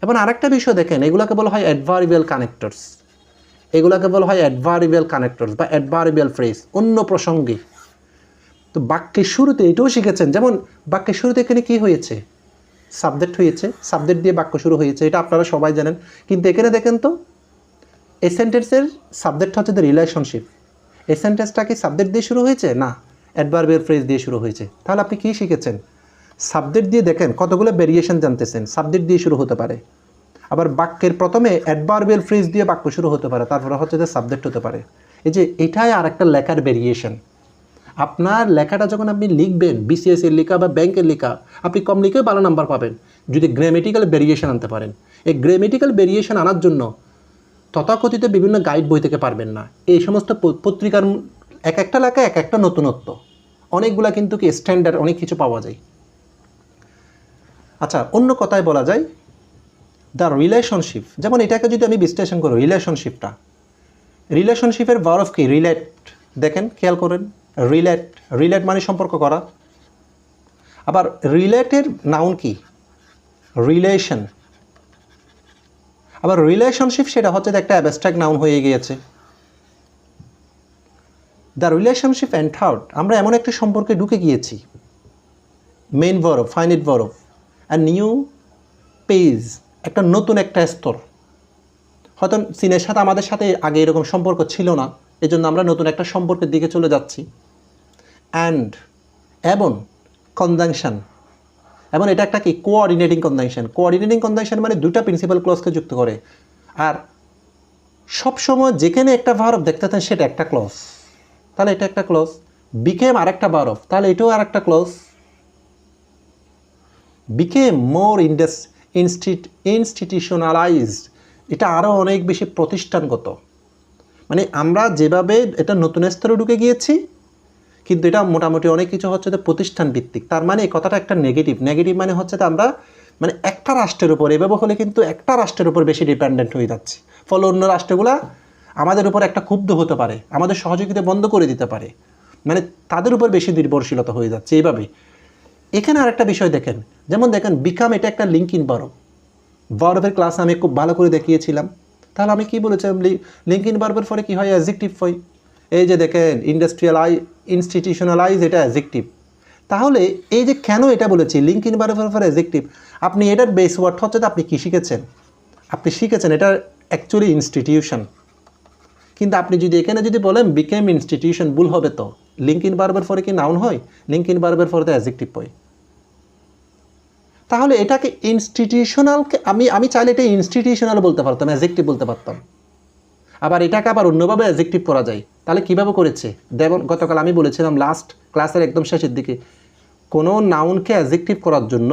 এবং আরেকটা বিষয় দেখেন, এগুলোকে বলা হয় অ্যাডভার্বিয়াল কানেক্টরস। এগুলোকে বলা হয় অ্যাডভার্বিয়াল কানেক্টরস বা অ্যাডভার্বিয়াল ফ্রেজ, অন্য প্রসঙ্গে। তো বাক্যের শুরুতে এটাও শিখেছেন, যেমন বাক্যের শুরুতে এখানে কী হয়েছে? সাবজেক্ট হয়েছে, সাবজেক্ট দিয়ে বাক্য শুরু হয়েছে, এটা আপনারা সবাই জানেন। কিন্তু এখানে দেখেন তো, এই সেন্টেন্সের সাবজেক্ট হচ্ছে দ্য রিলেশনশিপ। এই সেন্টেন্সটা কি সাবজেক্ট দিয়ে শুরু হয়েছে? না, অ্যাডভার্বিয়াল ফ্রেজ দিয়ে শুরু হয়েছে। তাহলে আপনি কী শিখেছেন? সাবজেক্ট দিয়ে দেখেন কতগুলো ভেরিয়েশন জানতেছেন, সাবজেক্ট দিয়ে শুরু হতে পারে। আবার বাক্যের প্রথমে অ্যাডভার্বিয়াল ফ্রেজ দিয়ে বাক্য শুরু হতে পারে, তারপরে হচ্ছে যে সাবজেক্ট হতে পারে। এই যে এটাই আর একটা লেখার ভেরিয়েশন। আপনার লেখাটা যখন আপনি লিখবেন, বিসিএস এর লেখা বা ব্যাংকের লেখা, আপনি কম লিখেও ভালো নাম্বার পাবেন যদি গ্রামেটিক্যাল ভেরিয়েশন আনতে পারেন। এই গ্রামেটিক্যাল ভেরিয়েশন আনার জন্য তথাকথিত বিভিন্ন গাইড বই থেকে পারবেন না। এই সমস্ত পত্রিকার এক একটা লেখা এক একটা নতুনত্ব, অনেকগুলা কিন্তু কি স্ট্যান্ডার্ড অনেক কিছু পাওয়া যায়। আচ্ছা, অন্য কথায় বলা যায় দ্য রিলেশনশিপ। যেমন এটাকে যদি আমি বিশ্লেষণ করি, রিলেশনশিপের ভার্ব কি? রিলেট। দেখেন, খেয়াল করেন, রিলেট মানে সম্পর্ক করা। আবার রিলেটের নাউন কি? রিলেশন। আবার রিলেশনশিপ সেটা হচ্ছে একটা অ্যাবস্ট্রাক্ট নাউন হয়ে গিয়েছে। দ্য রিলেশনশিপ এন্টার্ড, আমরা এমন একটা সম্পর্কে ঢুকে গিয়েছি। Main verb, finite verb, and new page, একটা নতুন একটা স্তর। হয়তো চীনের সাথে আমাদের সাথে আগে এরকম সম্পর্ক ছিল না, এজন্য আমরা নতুন একটা সম্পর্কের দিকে চলে যাচ্ছি। অ্যান্ড, এবং কনজাংশন, এবং এটা একটা কি? Coordinating conjunction. কোঅর্ডিনেটিং কনজাংশন মানে দুইটা প্রিন্সিপাল ক্লজকে যুক্ত করে। আর সবসময় যেখানে একটা ভার্ব দেখতে পাচ্ছেন সেটা একটা ক্লজ, তাহলে এটা একটা ক্লজ। বিকেম আর একটা ভার্ব, তাহলে এটাও আর একটা ক্লজ। বিকেম মোর ইনস্টিটিউশনালাইজড, এটা আরও অনেক বেশি প্রতিষ্ঠানগত। মানে আমরা যেভাবে এটা নতুন স্তরে ঢুকে গিয়েছি, কিন্তু এটা মোটামুটি অনেক কিছু হচ্ছে যে প্রতিষ্ঠান ভিত্তিক। তার মানে এই কথাটা একটা নেগেটিভ মানে হচ্ছে যে আমরা মানে একটা রাষ্ট্রের উপর, এভাবে হলে কিন্তু একটা রাষ্ট্রের উপর বেশি ডিপেন্ডেন্ট হয়ে যাচ্ছে। ফলে অন্য রাষ্ট্রগুলা আমাদের উপর একটা ক্ষুব্ধ হতে পারে, আমাদের সহযোগিতা বন্ধ করে দিতে পারে, মানে তাদের উপর বেশি নির্ভরশীলতা হয়ে যাচ্ছে এইভাবে। এখানে আরেকটা বিষয় দেখেন, যেমন দেখেন বিকাম, এটা একটা লিঙ্কিং ভার্ব। ভার্বের ক্লাস আমি খুব ভালো করে দেখিয়েছিলাম। তাহলে আমি কি বলেছিলাম? লিঙ্কিং ভার্বের পরে কি হয়? অ্যাডজেক্টিভ হয়। এই যে দেখেন ইনস্টিটিউশনালাইজ, এটা অ্যাডজেক্টিভ। তাহলে এই যে কেন এটা বলেছি লিঙ্কিং ভার্বের পরে অ্যাডজেক্টিভ, আপনি এটার বেস ওয়ার্ড হচ্ছে যে আপনি কি শিখেছেন? আপনি শিখেছেন এটা অ্যাকচুয়ালি ইনস্টিটিউশন। কিন্তু আপনি যদি এখানে যদি বলেন বিকেম ইনস্টিটিউশন, ভুল হবে তো। লিঙ্কিং ভার্বের পরে কি নাউন হয়? লিঙ্কিং ভার্বের পরে তো অ্যাডজেক্টিভ হয়। তাহলে এটাকে ইনস্টিটিউশনালকে আমি চাইলে এটা ইনস্টিটিউশনাল বলতে পারতাম, অ্যাডজেক্টিভ বলতে পারতাম। আবার এটাকে আবার অন্যভাবে অ্যাডজেক্টিভ করা যায়। তাহলে কীভাবে করেছে? যেমন গতকাল আমি বলেছিলাম লাস্ট ক্লাসের একদম শেষের দিকে, কোনো নাউনকে অ্যাডজেক্টিভ করার জন্য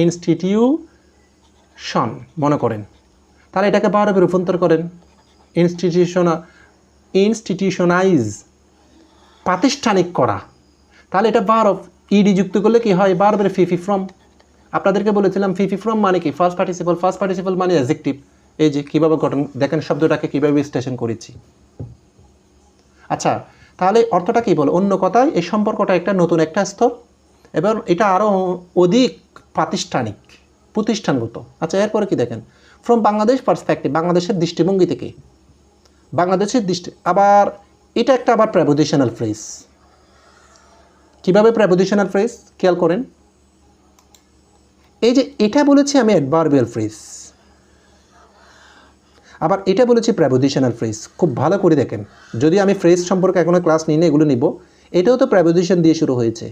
ইনস্টিটিউশন মনে করেন, তাহলে এটাকে ভার্বে রূপান্তর করেন ইনস্টিটিউশনাইজ, প্রাতিষ্ঠানিক করা। তাহলে এটা ভার্ব, ইডি যুক্ত করলে কি হয়? ভার্বের ফিফি ফ্রম। আপনাদেরকে বলেছিলাম ফিফি ফ্রম মানে কি? ফার্স্ট পার্টিসিপল মানে অ্যাডজেক্টিভ। এই যে কীভাবে গঠন দেখেন, শব্দটাকে কীভাবে বিশ্লেষণ করেছি। আচ্ছা, তাহলে অর্থটা কী বলে? অন্য কথায় এই সম্পর্কটা একটা নতুন একটা স্তর, এবং এটা আরও অধিক প্রাতিষ্ঠানিক, প্রতিষ্ঠানগত। আচ্ছা, এরপরে কি দেখেন? ফ্রম বাংলাদেশ পার্সপেক্টিভ, বাংলাদেশের দৃষ্টিভঙ্গি থেকে, বাংলাদেশের আবার এটা একটা আবার প্রেপোজিশনাল ফ্রেজ। কীভাবে প্রেপোজিশনাল ফ্রেজ? খেয়াল করেন, এই যে এটা বলেছি আমি অ্যাডভার্বিয়াল ফ্রেজ, আবার এটা বলেছি প্রেপোজিশনাল ফ্রেজ। খুব ভালো করে দেখেন, যদি আমি ফ্রেজ সম্পর্কে এখনও ক্লাস নিই না, এগুলো নিব। এটাও তো প্রেপোজিশন দিয়ে শুরু হয়েছে,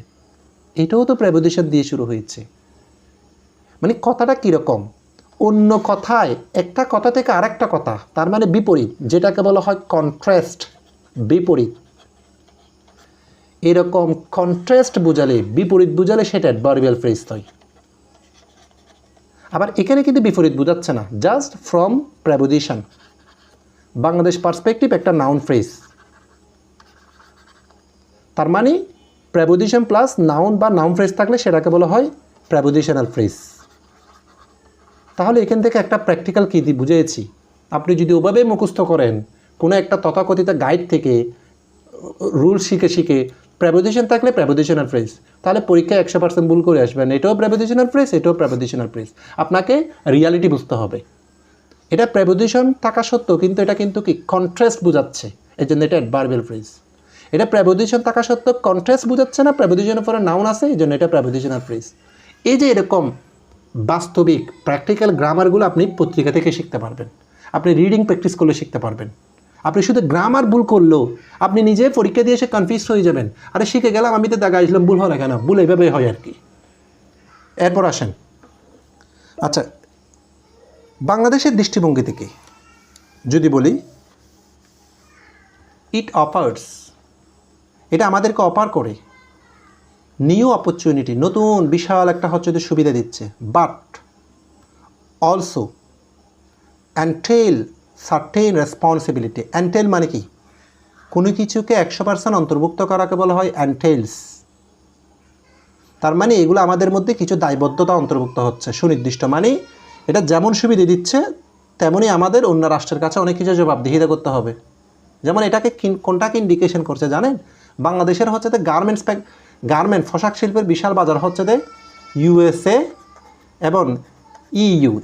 এটাও তো প্রেপোজিশন দিয়ে শুরু হয়েছে। মানে কথাটা কীরকম? অন্য কথায় একটা কথা থেকে আরেকটা কথা, তার মানে বিপরীত, যেটাকে বলা হয় কন্ট্রাস্ট, বিপরীত। এরকম কন্ট্রাস্ট বোঝালে, বিপরীত বোঝালে সেটা অ্যাডভার্বিয়াল ফ্রেজ হয়। আবার এখানে কিন্তু বিপরীত বোঝাচ্ছে না, just from preposition. Bangladesh perspective একটা নাউন ফ্রেজ, তার মানে প্রেপোজিশন প্লাস নাউন বা নাউন ফ্রেজ থাকলে সেটাকে বলা হয় প্রেপোজিশনাল ফ্রেজ। তাহলে এখান থেকে একটা প্র্যাকটিক্যাল কী বুঝেছি, আপনি যদি ওভাবে মুখস্থ করেন, কোনো একটা তথাকথিত গাইড থেকে রুল শিখে প্রেপোজিশন থাকলে প্রেপোজিশনাল ফ্রেজ, তাহলে পরীক্ষায় 100% ভুল করে আসবেন। এটাও প্রেপোজিশনাল ফ্রেজ, এটাও প্রেপোজিশনাল ফ্রেজ। আপনাকে রিয়ালিটি বুঝতে হবে। এটা প্রেপোজিশন থাকা সত্ত্বেও কিন্তু এটা কিন্তু কি কন্ট্রাস্ট বোঝাচ্ছে, এই জন্য এটা অ্যাডভার্বিয়াল ফ্রেজ। এটা প্রেপোজিশন থাকা সত্ত্বেও কন্ট্রাস্ট বোঝাচ্ছে না, প্রেপোজিশনের পরে নাউন আছে, এই জন্য এটা প্রেপোজিশনাল ফ্রেজ। এই যে এরকম বাস্তবিক প্র্যাকটিক্যাল গ্রামারগুলো আপনি পত্রিকা থেকে শিখতে পারবেন, আপনি রিডিং প্র্যাকটিস করলে শিখতে পারবেন। আপনি শুধু গ্রামার ভুল করলেও আপনি নিজে পরীক্ষা দিয়ে এসে কনফিউজ হয়ে যাবেন, আরে শিখে গেলাম, আমি তো দেখা আসলাম, ভুল হয় কেন? ভুল এইভাবে হয় আর কি। এরপর আসেন, আচ্ছা, বাংলাদেশের দৃষ্টিভঙ্গি থেকে যদি বলি, ইট অফার্স, এটা আমাদেরকে অফার করে নিউ অপরচুনিটি, নতুন বিশাল একটা হচ্ছে যে সুবিধা দিচ্ছে, বাট অলসো অ্যান্টেল সার্টেন রেসপন্সিবিলিটি। অ্যান্টেল মানে কি? কোনো কিছুকে 100% অন্তর্ভুক্ত করাকে বলা হয় অ্যান্টেলস। তার মানে এগুলো আমাদের মধ্যে কিছু দায়বদ্ধতা অন্তর্ভুক্ত হচ্ছে সুনির্দিষ্ট। মানে এটা যেমন সুবিধা দিচ্ছে তেমনই আমাদের অন্য রাষ্ট্রের কাছে অনেক কিছু জবাবদিহিতা করতে হবে। যেমন এটাকে কোনটাকে ইন্ডিকেশন করছে জানেন? বাংলাদেশের হচ্ছে যে গার্মেন্ট পোশাক শিল্পের বিশাল বাজার হচ্ছে যে ইউএসএ এবং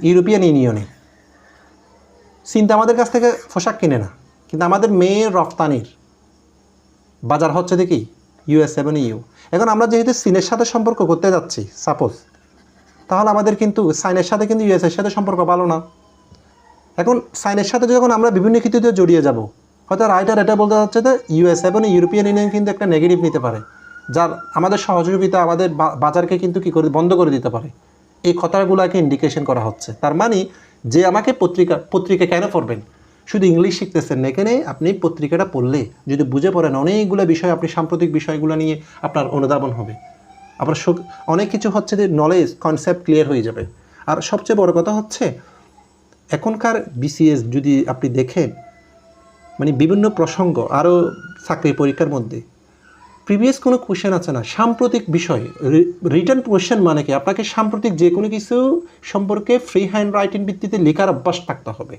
ইউরোপিয়ান ইউনিয়নে। চীন আমাদের কাছ থেকে পোশাক কিনে না, কিন্তু আমাদের মেয়ের রফতানির বাজার হচ্ছে দেখি ইউএস এবং ইউ। এখন আমরা যেহেতু চীনের সাথে সম্পর্ক করতে যাচ্ছি সাপোজ, তাহলে আমাদের কিন্তু চাইনার সাথে কিন্তু ইউএসের সাথে সম্পর্ক ভালো না। এখন চাইনার সাথে যখন আমরা বিভিন্ন ক্ষেত্রে জড়িয়ে যাব, হয়তো রাইটার এটা বলতে যাচ্ছে যে ইউএস এবং ইউরোপিয়ান ইউনিয়ন কিন্তু একটা নেগেটিভ নিতে পারে, যার আমাদের সহযোগিতা আমাদের বাজারকে কিন্তু কী করে বন্ধ করে দিতে পারে। এই কথাগুলোকে ইন্ডিকেশন করা হচ্ছে। তার মানে যে আমাকে পত্রিকা কেন পড়বেন? শুধু ইংলিশ শিখতেছেন না, এখানে আপনি পত্রিকাটা পড়লে যদি বুঝে পড়েন অনেকগুলো বিষয়, আপনি সাম্প্রতিক বিষয়গুলো নিয়ে আপনার অনুধাবন হবে, আপনার অনেক কিছু হচ্ছে যে নলেজ কনসেপ্ট ক্লিয়ার হয়ে যাবে। আর সবচেয়ে বড় কথা হচ্ছে এখনকার বিসিএস যদি আপনি দেখেন, মানে বিভিন্ন প্রসঙ্গ আরও চাকরি পরীক্ষার মধ্যে প্রিভিয়াস কোনো কোয়েশ্চেন আছে না, সাম্প্রতিক বিষয় রিটার্ন কোয়েশ্চেন। মানে কি? আপনাকে সাম্প্রতিক যে কোনো কিছু সম্পর্কে ফ্রি হ্যান্ড রাইটিং ভিত্তিতে লেখার অভ্যাস থাকতে হবে।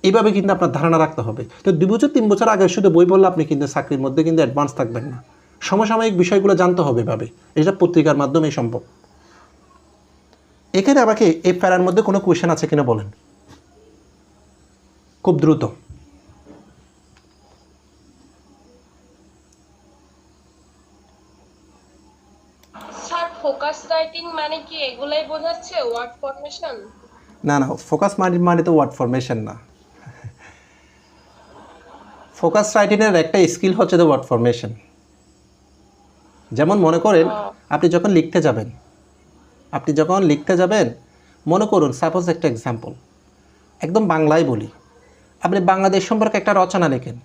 এইভাবে কিন্তু আপনার ধারণা রাখতে হবে। তো 2 বছর 3 বছর আগে শুধু বই পড়লে আপনি কিন্তু চাকরির মধ্যে কিন্তু অ্যাডভান্স থাকবেন না। সমসাময়িক বিষয়গুলো জানতে হবে এভাবে, এটা পত্রিকার মাধ্যমে সম্ভব। এখানে আমাকে এই প্যারার মধ্যে কোনো কোয়েশ্চেন আছে কিনা বলেন, খুব দ্রুত। স্যার ফোকাস রাইটিং মানে কি এগুলাই বোঝাচ্ছে? Word formation? না, ফোকাস মানে তো ওয়ার্ড ফরমেশন না। ফোকাস রাইটিংয়ের একটা স্কিল হচ্ছে তো ওয়ার্ড ফরমেশন। যেমন মনে করেন আপনি যখন লিখতে যাবেন, আপনি যখন লিখতে যাবেন, মনে করুন সাপোজ একটা এক্সাম্পল, একদম বাংলায় বলি, আপনি বাংলাদেশ সম্পর্কে একটা রচনা লেখেন।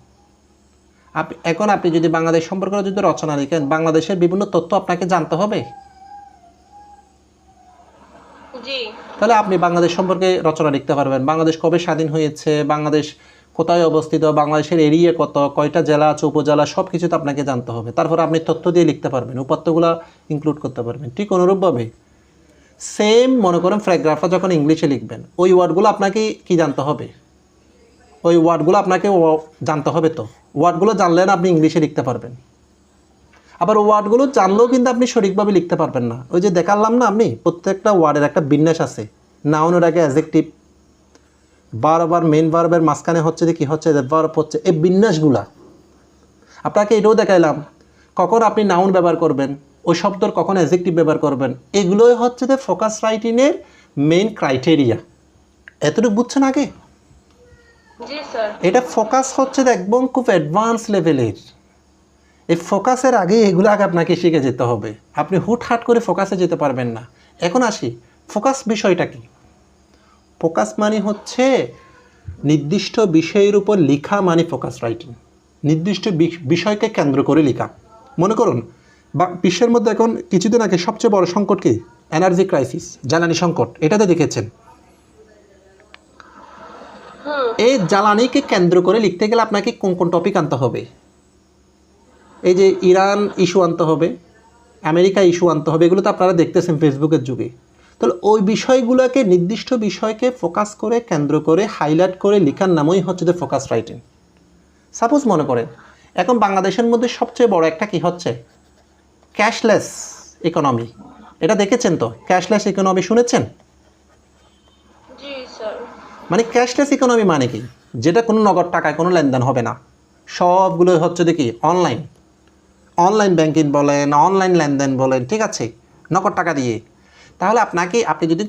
আপনি যদি বাংলাদেশ সম্পর্কে যদি রচনা লিখেন, বাংলাদেশের বিভিন্ন তথ্য আপনাকে জানতে হবে। জি তাহলে আপনি বাংলাদেশ সম্পর্কে রচনা লিখতে পারবেন। বাংলাদেশ কবে স্বাধীন হয়েছে, বাংলাদেশ কোথায় অবস্থিত, বাংলাদেশের এরিয়া কত, কয়টা জেলা আছে, উপজেলা, সব কিছু তো আপনাকে জানতে হবে। তারপর আপনি তথ্য দিয়ে লিখতে পারবেন, উপাত্তগুলো ইনক্লুড করতে পারবেন। ঠিক অনুরূপভাবে সেম মনে করেন প্যারাগ্রাফটা যখন ইংলিশে লিখবেন, ওই ওয়ার্ডগুলো আপনাকে কি জানতে হবে, ওই ওয়ার্ডগুলো আপনাকে জানতে হবে। তো ওয়ার্ডগুলো জানলে না আপনি ইংলিশে লিখতে পারবেন। আবার ওয়ার্ডগুলো জানলেও কিন্তু আপনি সঠিকভাবে লিখতে পারবেন না। ওই যে দেখালাম না, আপনি প্রত্যেকটা ওয়ার্ডের একটা বিন্যাস আছে। নাউনের আগে অ্যাডজেক্টিভ, বারবার মেইন ভার্বের মাঝখানে হচ্ছে যে কী হচ্ছে, ভার্ব হচ্ছে, এই বিন্যাসগুলা আপনাকে এটাও দেখাইলাম। কখন আপনি নাউন ব্যবহার করবেন, ওই শব্দর কখন অ্যাডজেক্টিভ ব্যবহার করবেন, এগুলোই হচ্ছে যে ফোকাস রাইটিংয়ের মেইন ক্রাইটেরিয়া। এতটুকু বুঝছেন আগে? জি স্যার। এটা ফোকাস হচ্ছে একদম খুব অ্যাডভান্স লেভেলের। এই ফোকাসের আগে এগুলো আগে আপনাকে শিখে যেতে হবে। আপনি হুটহাট করে ফোকাসে যেতে পারবেন না। এখন আসি, ফোকাস বিষয়টা কি? ফোকাস মানে হচ্ছে নির্দিষ্ট বিষয়ের উপর লেখা, মানে ফোকাস রাইটিং। নির্দিষ্ট বিষয়কে কেন্দ্র করে লেখা। মনে করুন বিশ্বের মধ্যে এখন কিছুদিন আগে সবচেয়ে বড় সংকট কি? এনার্জি ক্রাইসিস, জ্বালানি সংকট। এটাতে দেখেছেন। এই জ্বালানিকে কেন্দ্র করে লিখতে গেলে আপনাকে কোন কোন টপিক আনতে হবে? এই যে ইরান ইস্যু আনতে হবে, আমেরিকা ইস্যু আনতে হবে, এগুলো তো আপনারা দেখতেছেন ফেসবুকের যুগে। তাহলে ওই বিষয়গুলোকে, নির্দিষ্ট বিষয়কে ফোকাস করে, কেন্দ্র করে, হাইলাইট করে লেখার নামই হচ্ছে যে ফোকাস রাইটিং। সাপোজ মনে করেন এখন বাংলাদেশের মধ্যে সবচেয়ে বড় একটা কি হচ্ছে, ক্যাশলেস ইকোনমি। এটা দেখেছেন তো? ক্যাশলেস ইকোনমি শুনেছেন? জি স্যার। মানে ক্যাশলেস ইকোনমি মানে কি? যেটা কোনো নগদ টাকায় কোনো লেনদেন হবে না, সবগুলো হচ্ছে দেখি অনলাইন। অনলাইন ব্যাংকিং বলেন, অনলাইন লেনদেন বলেন, ঠিক আছে, নগদ টাকা দিয়ে। তাহলে আপনি যদি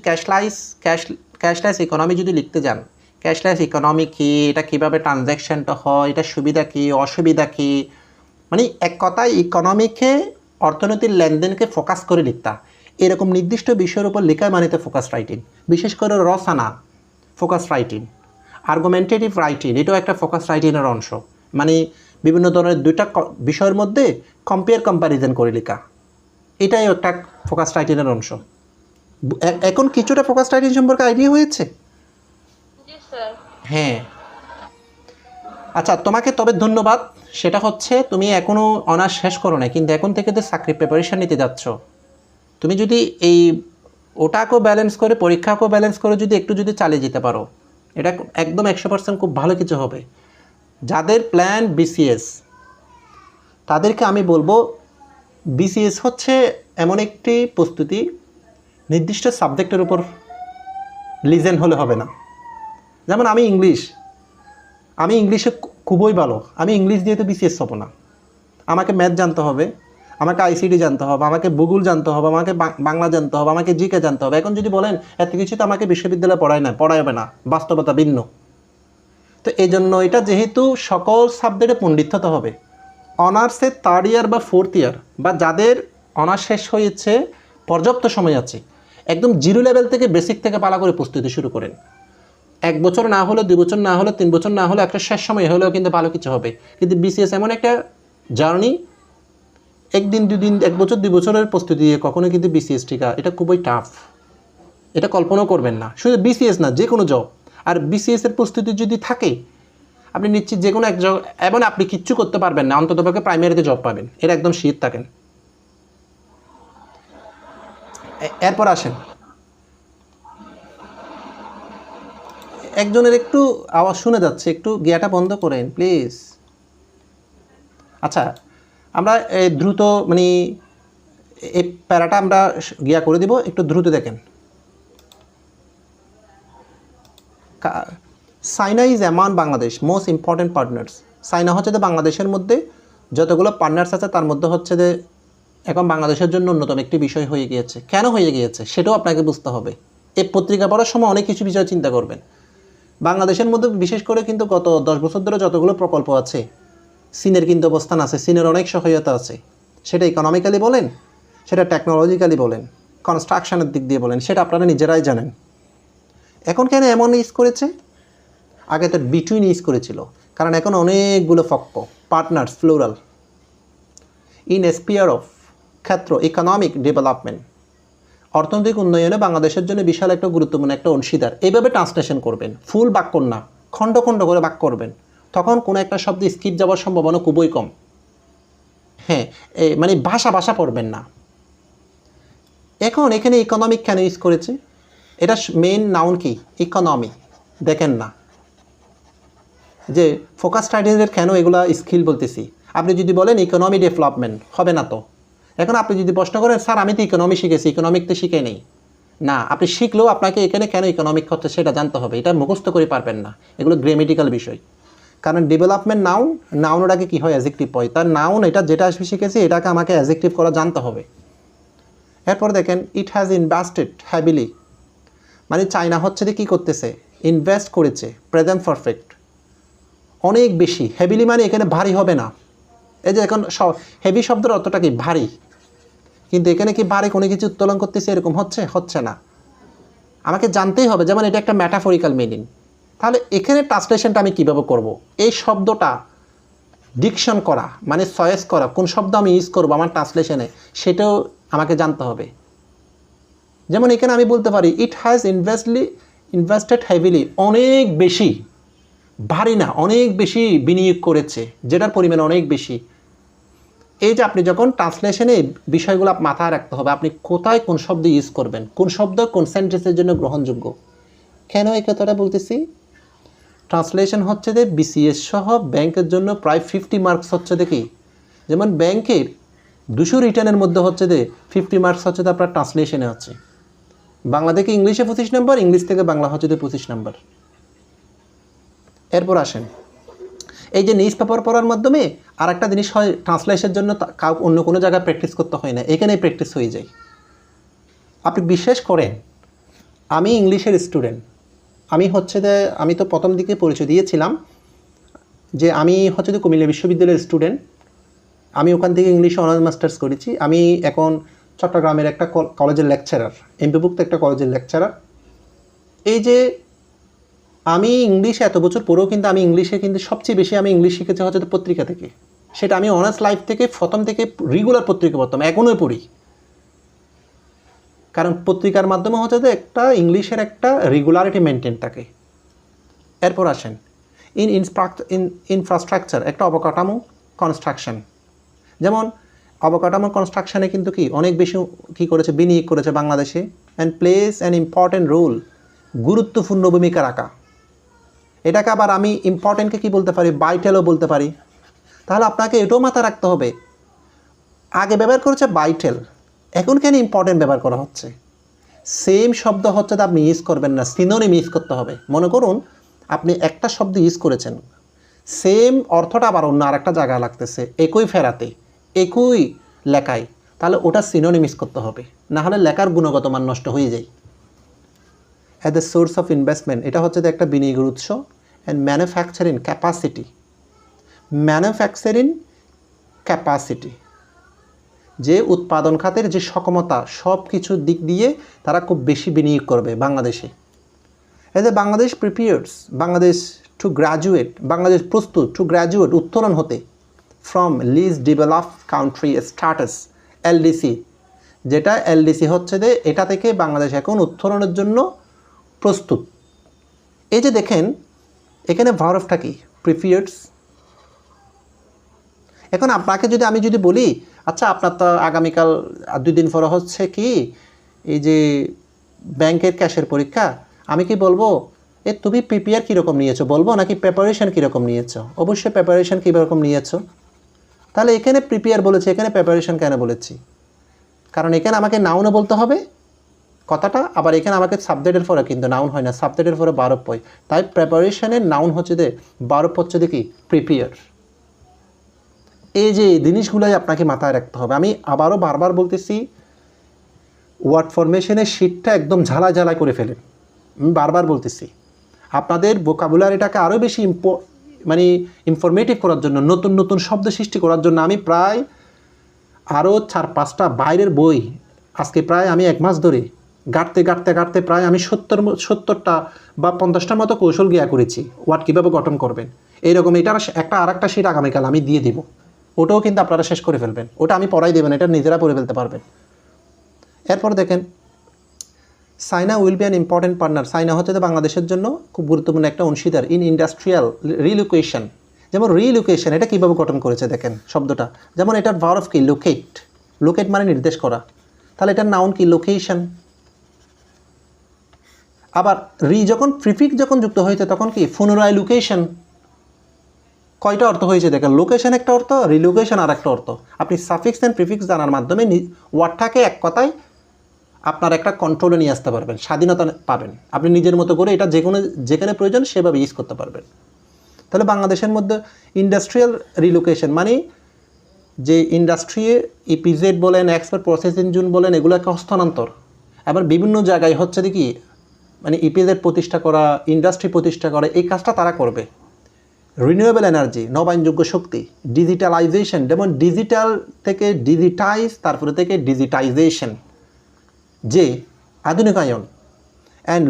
ক্যাশলেস ইকোনমি যদি লিখতে যান, ক্যাশলেস ইকোনমি কী, এটা কীভাবে ট্রানজ্যাকশানটা হয়, এটা সুবিধা কী, অসুবিধা কী, মানে এক কথায় ইকোনমিকে, অর্থনীতির লেনদেনকে ফোকাস করে লিখতা। এরকম নির্দিষ্ট বিষয়ের উপর লেখা মানে তো ফোকাস রাইটিং। বিশেষ করে রচনা ফোকাস রাইটিং, আর্গুমেন্টেটিভ রাইটিং, এটাও একটা ফোকাস রাইটিংয়ের অংশ। মানে বিভিন্ন ধরনের দুইটা বিষয়ের মধ্যে কম্প্যারিজন করে লেখা, এটাই একটা ফোকাস রাইটিংয়ের অংশ। এখন কিছুটা ফোকাস রাইটিং সম্পর্কে আইডিয়া হয়েছে? জি স্যার। হ্যাঁ। আচ্ছা, তোমাকে তবে ধন্যবাদ। সেটা হচ্ছে তুমি এখনও অনার্স শেষ করো না, কিন্তু এখন থেকে তো চাকরির প্রিপারেশান নিতে যাচ্ছ। তুমি যদি এই ওটাকেও ব্যালেন্স করে, পরীক্ষাকেও ব্যালেন্স করে যদি একটু যদি চালিয়ে যেতে পারো, এটা একদম 100% খুব ভালো কিছু হবে। যাদের প্ল্যান বিসিএস, তাদেরকে আমি বলবো, বিসিএস হচ্ছে এমন একটি প্রস্তুতি, নির্দিষ্ট সাবজেক্টের উপর লিজেন হলে হবে না। যেমন আমি ইংলিশে খুবই ভালো, আমি ইংলিশ দিয়ে তো বিসিএস হবো না। আমাকে ম্যাথ জানতে হবে, আমাকে আইসিডি জানতে হবে, আমাকে ভূগোল জানতে হবে, আমাকে বাংলা জানতে হবে, আমাকে জিকে জানতে হবে। এখন যদি বলেন এত কিছু তো আমাকে বিশ্ববিদ্যালয়ে পড়াবে না, বাস্তবতা ভিন্ন। তো এই জন্য এটা যেহেতু সকল সাবজেক্টে পণ্ডিত হতে হবে, অনার্সের 3rd ইয়ার বা 4th ইয়ার, বা যাদের অনার্স শেষ হয়েছে পর্যাপ্ত সময় আছে, একদম জিরো লেভেল থেকে, বেসিক থেকে পালা করে প্রস্তুতি শুরু করেন। 1 বছর না হলে, 2 বছর না হলে, 3 বছর না হলে, একটা শেষ সময় হলেও কিন্তু ভালো কিছু হবে। কিন্তু বিসিএস এমন একটা জার্নি, 1 দিন 2 দিন, 1 বছর 2 বছরের প্রস্তুতি দিয়ে কখনো কিন্তু বিসিএস টিকা, এটা খুবই টাফ। এটা কল্পনাও করবেন না। শুধু বিসিএস না, যে কোনো জব। আর বিসিএসের প্রস্তুতি যদি থাকে, আপনি নিশ্চিত যে কোনো এক জব, এবং আপনি কিচ্ছু করতে পারবেন না, অন্ততপক্ষে প্রাইমারিতে জব পাবেন, এটা একদম শিওর থাকেন। এরপর আসেন, একজনের একটু আওয়াজ শুনে যাচ্ছে, একটু গিয়াটা বন্ধ করেন প্লিজ। আচ্ছা, আমরা দ্রুত, মানে এই প্যারাটা আমরা গিয়া করে দিব, একটু দ্রুত দেখেন। China is among Bangladesh most important partners. China হচ্ছে যে বাংলাদেশের মধ্যে যতগুলো পার্টনার্স আছে, তার মধ্যে হচ্ছে যে এখন বাংলাদেশের জন্য অন্যতম একটি বিষয় হয়ে গিয়েছে। কেন হয়ে গিয়েছে সেটাও আপনাকে বুঝতে হবে। এই পত্রিকা পড়ার সময় অনেক কিছু বিষয় চিন্তা করবেন। বাংলাদেশের মধ্যে বিশেষ করে কিন্তু গত 10 বছর ধরে যতগুলো প্রকল্প আছে, চীনের কিন্তু অবস্থান আছে, চীনের অনেক সহায়তা আছে, সেটা ইকোনমিক্যালি বলেন, সেটা টেকনোলজিক্যালি বলেন, কনস্ট্রাকশনের দিক দিয়ে বলেন, সেটা আপনারা নিজেরাই জানেন। এখন কেন এমন ইউজ করেছে? আগে তো বিটুইন ইউজ করেছিল, কারণ এখন অনেকগুলো ফক্ক, partners, floral. In sphere of ক্ষেত্র, ইকোনমিক ডেভেলপমেন্ট, অর্থনৈতিক উন্নয়নে বাংলাদেশের জন্য বিশাল একটা গুরুত্বপূর্ণ একটা অংশীদার, এইভাবে ট্রান্সলেশন করবেন, ফুল বাক্য না, খণ্ড খণ্ড করে বাক্য করবেন, তখন কোনো একটা শব্দ স্কিপ যাওয়ার সম্ভাবনা খুবই কম। হ্যাঁ, মানে ভাষা পড়বেন না। এখন এখানে ইকোনমিক কেন ইউজ করেছে? এটা মেইন নাউন কি? ইকোনমি। দেখেন না যে ফোকাস টাইটেলের কেন এগুলা স্কিল বলতেছি। আপনি যদি বলেন ইকোনমি ডেভেলপমেন্ট, হবে না তো। এখন আপনি যদি প্রশ্ন করেন স্যার আমি তো ইকোনমি শিখেছি, ইকোনমিক তো শিখে নেই, না, আপনি শিখলেও আপনাকে এখানে কেন ইকোনমিক হচ্ছে সেটা জানতে হবে। এটা মুখস্থ করে পারবেন না, এগুলো গ্রামেটিক্যাল বিষয়। কারণ ডেভেলপমেন্ট নাউন, নাউনের আগে কী হয়? অ্যাজেক্টিভ হয়। তার নাউন এটা যেটা আসবে শিখেছি, এটাকে আমাকে অ্যাজেক্টিভ করা জানতে হবে। এরপর দেখেন ইট হ্যাজ ইনভেস্টেড হ্যাভিলি, মানে চায়না হচ্ছে যে কী করতেছে? ইনভেস্ট করেছে, প্রেজেন্ট পারফেক্ট, অনেক বেশি। হেভিলি মানে এখানে ভারী হবে না। এই যে এখন হেভি শব্দের অর্থটা কি? ভারী। কিন্তু এখানে কি ভারী কোনো কিছু উত্তোলন করতেছে এরকম হচ্ছে না। আমাকে জানতেই হবে, যেমন এটা একটা ম্যাটাফরিক্যাল মিনিং। তাহলে এখানে ট্রান্সলেশনটা আমি কীভাবে করব? এই শব্দটা ডিকশন করা, মানে চয়েস করা, কোন শব্দ আমি ইউজ করবো আমার ট্রান্সলেশনে, সেটাও আমাকে জানতে হবে। যেমন এখানে আমি বলতে পারি ইট হ্যাজ ইনভেস্টেড হেভিলি, অনেক বেশি, ভারী না, অনেক বেশি বিনিয়োগ করেছে, যেটার পরিমাণ অনেক বেশি। এই যে আপনি যখন ট্রান্সলেশনে বিষয়গুলো মাথায় রাখতে হবে, আপনি কোথায় কোন শব্দ ইউজ করবেন, কোন শব্দ কোন সেন্টেন্সের জন্য গ্রহণযোগ্য। কেন এই কথাটা বলতেছি? ট্রান্সলেশন হচ্ছে যে বিসিএস সহ ব্যাংকের জন্য প্রায় 50 মার্কস হচ্ছে দেখি। যেমন ব্যাংকের 200 রিটার্নের মধ্যে হচ্ছে যে 50 মার্কস হচ্ছে যে আপনার ট্রান্সলেশনে হচ্ছে। বাংলা থেকে ইংলিশে 25 নম্বর, ইংলিশ থেকে বাংলা হচ্ছে যে 25 নম্বর। এরপর আসেন, এই যে নিউজ পেপার পড়ার মাধ্যমে আর একটা জিনিস হয়, ট্রান্সলেশনের জন্য অন্য কোনো জায়গায় প্র্যাকটিস করতে হয় না, এখানেই প্র্যাকটিস হয়ে যায়। আপনি বিশ্বাস করেন, আমি ইংলিশের স্টুডেন্ট, আমি তো প্রথম দিকে পরিচয় দিয়েছিলাম যে আমি হচ্ছে যে কুমিল্লা বিশ্ববিদ্যালয়ের স্টুডেন্ট। আমি ওখান থেকে ইংলিশে অনার্স মাস্টার্স করেছি। আমি এখন চট্টগ্রামের একটা কলেজের লেকচারার, এমপিভুক্ত একটা কলেজের লেকচারার। এই যে আমি ইংলিশ এত বছর পরেও কিন্তু আমি ইংলিশে কিন্তু সবচেয়ে বেশি আমি ইংলিশ শিখেছি হচ্ছে পত্রিকা থেকে। সেটা আমি অনার্স লাইফ থেকে প্রথম থেকে রেগুলার পত্রিকা পড়তাম, এখনও পড়ি। কারণ পত্রিকার মাধ্যমে হচ্ছে যে একটা ইংলিশের একটা রেগুলারিটি মেনটেন থাকে। এরপর আসেন ইনফ্রাস্ট্রাকচার, একটা অবকাঠামো কনস্ট্রাকশন। যেমন অবকাঠামো কনস্ট্রাকশানে কিন্তু কি অনেক বেশি কী করেছে? বিনিয়োগ করেছে বাংলাদেশে। And plays an important role, গুরুত্বপূর্ণ ভূমিকা রাখা। এটাকে আবার আমি ইম্পর্টেন্টকে কী বলতে পারি? ভাইটালও বলতে পারি। তাহলে আপনাকে এটাও মাথায় রাখতে হবে, আগে ব্যবহার করেছে ভাইটাল, এখন কেন ইম্পর্টেন্ট ব্যবহার করা হচ্ছে? সেম শব্দ হচ্ছে আপনি ইউজ করবেন না, সিনোনিম ইউজ করতে হবে। মনে করুন আপনি একটা শব্দ ইউজ করেছেন, সেম অর্থটা আবার অন্য আরেকটা জায়গায় লাগতেছে, একই ফেরাতে, একই লেখায়, তাহলে ওটা সিনোনিম ইউজ করতে হবে, না হলে লেখার গুণগত মান নষ্ট হয়ে যায়। At the source of investment, এটা হচ্ছে একটা বিনিয়োগের উৎস। And manufacturing capacity, manufacturing capacity, যে উৎপাদন খাতের যে সক্ষমতা, সব কিছুর দিক দিয়ে তারা খুব বেশি বিনিয়োগ করবে বাংলাদেশে। এতে Bangladesh prepares, Bangladesh to graduate, Bangladesh প্রস্তুত টু গ্র্যাজুয়েট, উত্তরণ হতে, from least develop country status, LDC, যেটা এলডিসি হচ্ছে যে এটা থেকে বাংলাদেশ এখন উত্তরণের জন্য প্রস্তুত। এই যে দেখেন এখানে ভার্বটা কি? প্রিপেয়ার্স। এখন আপনাকে আমি যদি বলি আচ্ছা আপনার তো আগামীকাল 2 দিন পরে হচ্ছে কি এই যে ব্যাংকের ক্যাশের পরীক্ষা, আমি কি বলবো তুমি প্রিপেয়ার কীরকম নিয়েছো বলবো, নাকি প্রিপারেশন কীরকম নিয়েছো? অবশ্যই প্রিপারেশন কীরকম নিয়েছো। তাহলে এখানে প্রিপেয়ার বলেছি, এখানে প্রিপারেশন কেন বলেছি? কারণ এখানে আমাকে নাউনও বলতে হবে কথাটা, আবার এখানে আমাকে সাবজেক্টের পরে কিন্তু নাউন হয় না, সাবজেক্টের পরে ভার্ব হয়। তাই প্রিপারেশনের নাউন হচ্ছে যে ভার্ব হচ্ছে দেখি প্রিপেয়ার। এই যে জিনিসগুলোই আপনাকে মাথায় রাখতে হবে। আমি আবারও বারবার বলতেছি, ওয়ার্ড ফরমেশনের শিটটা একদম ঝালাই করে ফেলেন। আমি বারবার বলতেছি, আপনাদের ভোকাবুলারিটাকে আরও বেশি ইনফরমেটিভ করার জন্য, নতুন নতুন শব্দ সৃষ্টি করার জন্য আমি প্রায় আরও 4-5টা বাইরের বই আজকে প্রায় আমি 1 মাস ধরে গাঁটতে প্রায় আমি 70টা বা 50টার মতো কৌশল গিয়া করেছি ওয়ার্ড কীভাবে গঠন করবেন। এইরকম এটার একটা আর একটা শিট আগামীকাল আমি দিয়ে দিব, ওটাও কিন্তু আপনারা শেষ করে ফেলবেন, ওটা আমি পড়াই দেবেন, এটা নিজেরা পড়ে ফেলতে পারবেন। এরপর দেখেন China will be an important partner. China হচ্ছে বাংলাদেশের জন্য খুব গুরুত্বপূর্ণ একটা অংশীদার ইন ইন্ডাস্ট্রিয়াল রিলোকেশন। যেমন রিলোকেশন এটা কীভাবে গঠন করেছে দেখেন শব্দটা, যেমন এটার ভার্ব কি লোকেট, লোকেট মানে নির্দেশ করা, তাহলে এটার নাউন কি লোকেশন। আবার যখন প্রিফিক্স যখন যুক্ত হয়েছে তখন কি পুনরায় লোকেশন। কয়টা অর্থ হয়েছে দেখেন, লোকেশন একটা অর্থ, রিলোকেশন আর একটা অর্থ। আপনি সাফিক্স অ্যান্ড প্রিফিক্স জানার মাধ্যমে ওয়ার্ডটাকে এক কথায় আপনার একটা কন্ট্রোলে নিয়ে আসতে পারবেন, স্বাধীনতা পাবেন, আপনি নিজের মতো করে এটা যেখানে প্রয়োজন সেভাবে ইউজ করতে পারবেন। তাহলে বাংলাদেশের মধ্যে ইন্ডাস্ট্রিয়াল রিলোকেশন মানে যে ইন্ডাস্ট্রি ইপিজেড বলেন, এক্সপোর্ট প্রসেসিং জোন বলেন, এগুলো একটা হস্তান্তর। আবার বিভিন্ন জায়গায় হচ্ছে দেখি মানে ইপিজেড প্রতিষ্ঠা করা, ইন্ডাস্ট্রি প্রতিষ্ঠা করা, এই কাজটা তারা করবে। রিনিউয়েবল এনার্জি, নবায়নযোগ্য শক্তি, ডিজিটালাইজেশন, যেমন ডিজিটাল থেকে ডিজিটাইজ, তারপরে থেকে ডিজিটাইজেশন, যে আধুনিকায়ন। অ্যান্ড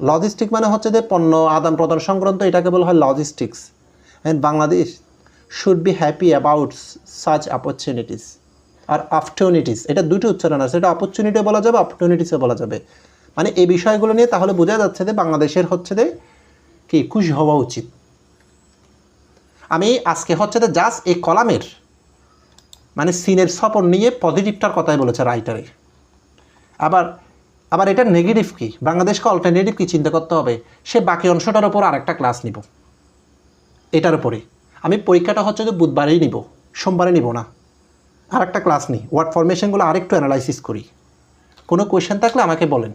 লজিস্টিক মানে হচ্ছে যে পণ্য আদান প্রদান সংক্রান্ত, এটাকে বলা হয় logistics. And Bangladesh should be happy about such opportunities. আর অপরচুনিটিস, এটা দুটো উচ্চারণ আছে, এটা অপরচুনিটিও বলা যাবে, অপরচুনিটিসও বলা যাবে। মানে এই বিষয়গুলো নিয়ে তাহলে বোঝা যাচ্ছে যে বাংলাদেশের হচ্ছে যে কি খুশি হওয়া উচিত। আমি আজকে হচ্ছে যে জাস্ট এই কলামের মানে সিনের সপন নিয়ে পজিটিভটার কথাই বলেছে রাইটারে। আবার এটা নেগেটিভ কি, বাংলাদেশকে অল্টারনেটিভ কি চিন্তা করতে হবে, সে বাকি অংশটার ওপর আরেকটা ক্লাস নিব। এটার উপরে আমি পরীক্ষাটা হচ্ছে যে বুধবারেই নিব, সোমবারে নিব না, আরেকটা ক্লাস নিই, ওয়ার্ড ফরমেশনগুলো আরেকটু অ্যানালাইসিস করি। কোনো কোয়েশ্চেন থাকলে আমাকে বলেন।